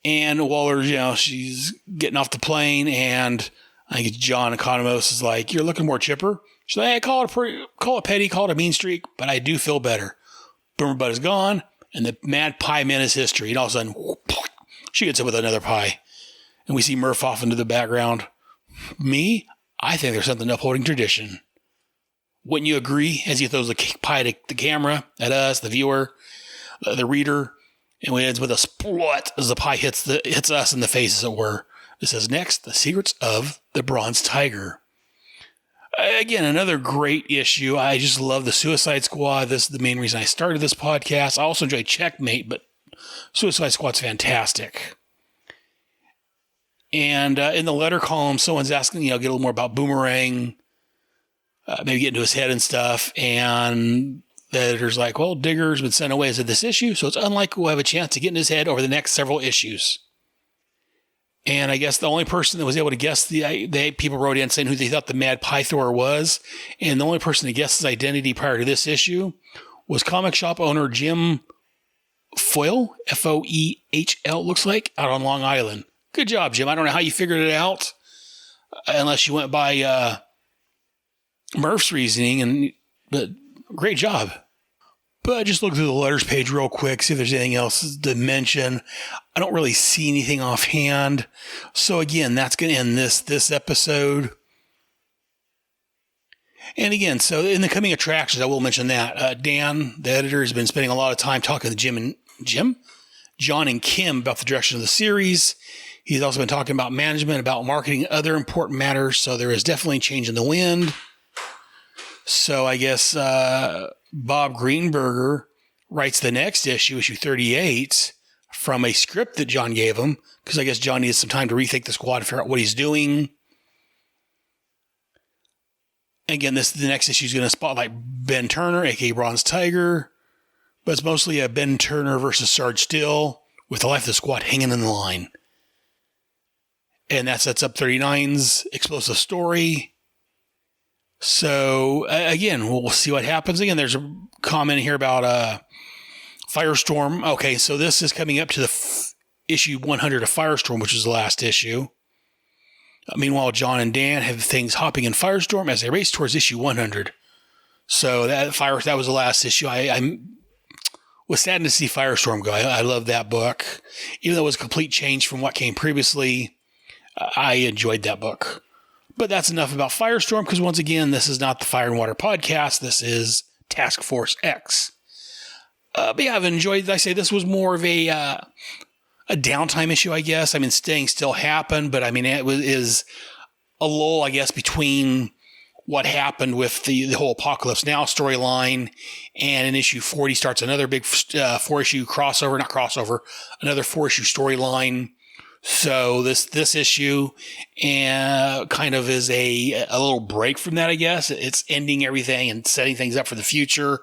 And Waller, she's getting off the plane, and I think it's John Economos is like, you're looking more chipper. She's like, hey, call it petty, call it a mean streak, but I do feel better. Boomer Bud is gone, and the Mad Pie Man is history. And all of a sudden, whoop, she gets hit with another pie. And we see Murph off into the background. Me? I think there's something upholding tradition. Wouldn't you agree? As he throws the pie to the camera, at us, the viewer, the reader, and we ends with a splut as the pie hits us in the face, as it were. It says, next, the secrets of the Bronze Tiger. Again, another great issue. I just love the Suicide Squad. This is the main reason I started this podcast. I also enjoy Checkmate, but Suicide Squad's fantastic. And in the letter column, someone's asking, get a little more about Boomerang, maybe get into his head and stuff. And the editor's like, well, Digger's been sent away as of this issue, so it's unlikely we'll have a chance to get in his head over the next several issues. And I guess the only person that was able to guess, the people wrote in saying who they thought the Mad Pythor was, and the only person to guess his identity prior to this issue was comic shop owner Jim Foyle, Foehl, looks like, out on Long Island. Good job, Jim. I don't know how you figured it out, unless you went by Murph's reasoning, but great job. But I just look through the letters page real quick, see if there's anything else to mention. I don't really see anything offhand. So again, that's going to end this episode. And again, so in the coming attractions, I will mention that. Dan, the editor, has been spending a lot of time talking to John and Kim about the direction of the series. He's also been talking about management, about marketing, other important matters. So there is definitely change in the wind. So I guess Bob Greenberger writes the next issue 38, from a script that John gave him, because I guess John needs some time to rethink the squad and figure out what he's doing. Again, the next issue is going to spotlight Ben Turner, a.k.a. Bronze Tiger, but it's mostly a Ben Turner versus Sarge Still, with the life of the squad hanging in the line. And that sets up 39's explosive story. So, again, we'll see what happens. Again, there's a comment here about Firestorm. Okay, so this is coming up to the issue 100 of Firestorm, which is the last issue. Meanwhile, John and Dan have things hopping in Firestorm as they race towards issue 100. So that was the last issue. I was saddened to see Firestorm go. I love that book. Even though it was a complete change from what came previously, I enjoyed that book. But that's enough about Firestorm, because once again, this is not the Fire and Water podcast. This is Task Force X. But yeah, I've enjoyed, I say this was more of a downtime issue, I guess. I mean, Staying Still happened, but I mean, is a lull, I guess, between what happened with the whole Apokolips Now storyline, and in issue 40 starts another big 4-issue crossover, another 4-issue storyline. So this issue kind of is a little break from that, I guess. It's ending everything and setting things up for the future.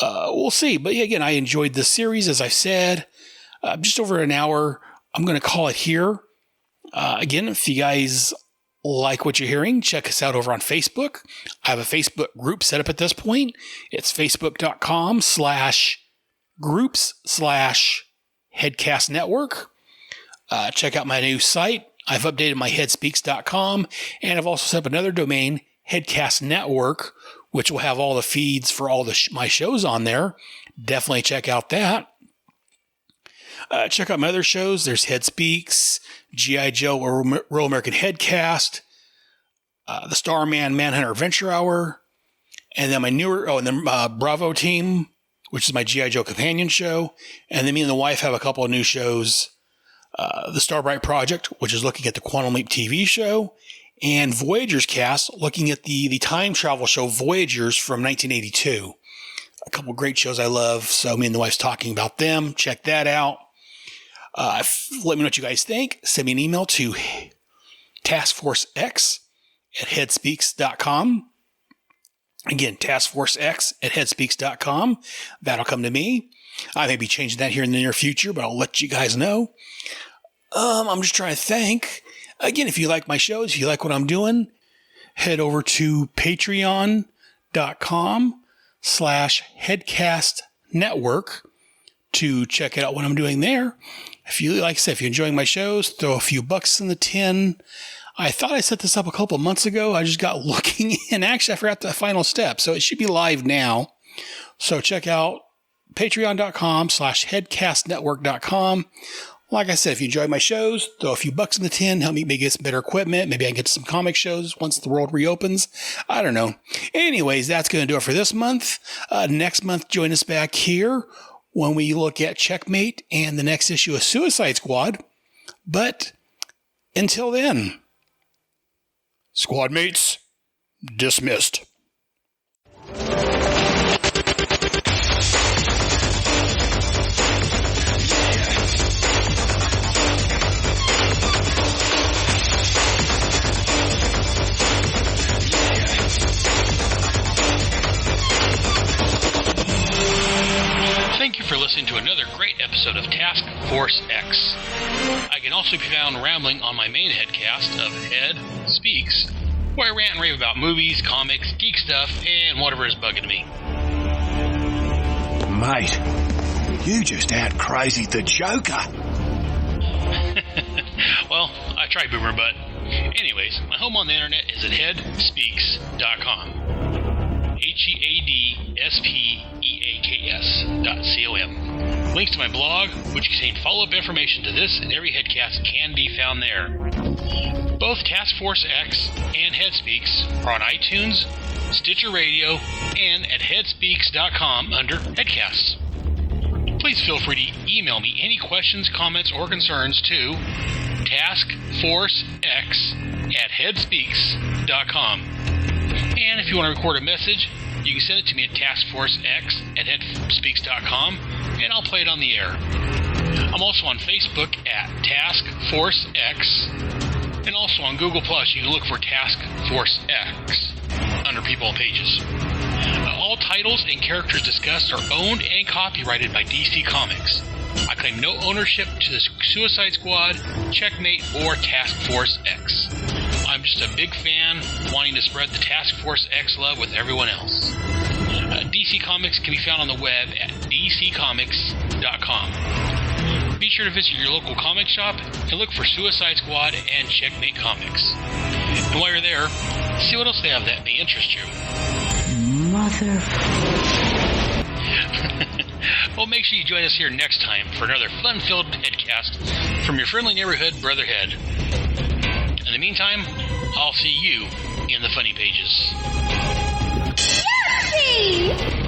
We'll see. But again, I enjoyed this series, as I've said. Just over an hour. I'm going to call it here. Again, if you guys like what you're hearing, check us out over on Facebook. I have a Facebook group set up at this point. It's facebook.com/groups/Headcast Network. Check out my new site. I've updated my headspeaks.com, and I've also set up another domain, Headcast Network, which will have all the feeds for all my shows on there. Definitely check out that. Check out my other shows. There's Head Speaks, G.I. Joe Royal American Headcast, the Starman Manhunter Adventure Hour, and then my newer, Bravo Team, which is my G.I. Joe companion show. And then me and the wife have a couple of new shows. The Starbright Project, which is looking at the Quantum Leap TV show, and Voyagers Cast, looking at the time travel show Voyagers from 1982. A couple great shows I love, so me and the wife's talking about them. Check that out. Let me know what you guys think. Send me an email to taskforcex@headspeaks.com. Again, taskforcex@headspeaks.com. That'll come to me. I may be changing that here in the near future, but I'll let you guys know. I'm just trying to think. Again, if you like my shows, if you like what I'm doing, head over to patreon.com/headcastnetwork to check out what I'm doing there. If you, like I said, if you're enjoying my shows, throw a few bucks in the tin. I thought I set this up a couple of months ago. I just got looking, and actually I forgot the final step, so it should be live now. So check out patreon.com/headcastnetwork.com. Like I said, if you enjoy my shows, throw a few bucks in the tin, help me get some better equipment. Maybe I can get some comic shows once the world reopens. I don't know. Anyways, that's going to do it for this month. Next month, join us back here when we look at Checkmate and the next issue of Suicide Squad. But until then, squad mates, dismissed. Thank you for listening to another great episode of Task Force X. I can also be found rambling on my main headcast of Head Speaks, where I rant and rave about movies, comics, geek stuff, and whatever is bugging me. Mate, you just out-crazied the Joker. Well, I tried, Boomer, but anyways, my home on the internet is at headspeaks.com. HEADSPEAKS.com. Links to my blog, which contain follow-up information to this and every headcast, can be found there. Both Task Force X and Headspeaks are on iTunes, Stitcher Radio, and at headspeaks.com under Headcasts. Please feel free to email me any questions, comments, or concerns to taskforcex@headspeaks.com. And if you want to record a message, you can send it to me at taskforcex@headspeaks.com, and I'll play it on the air. I'm also on Facebook at Task Force X, and also on Google+, you can look for Task Force X under People and Pages. All titles and characters discussed are owned and copyrighted by DC Comics. I claim no ownership to the Suicide Squad, Checkmate, or Task Force X. I'm just a big fan wanting to spread the Task Force X love with everyone else. DC Comics can be found on the web at dccomics.com. Be sure to visit your local comic shop and look for Suicide Squad and Checkmate Comics. And while you're there, see what else they have that may interest you. Mother. Well, make sure you join us here next time for another fun-filled headcast from your friendly neighborhood Brotherhead. In the meantime, I'll see you in the funny pages. Yippee!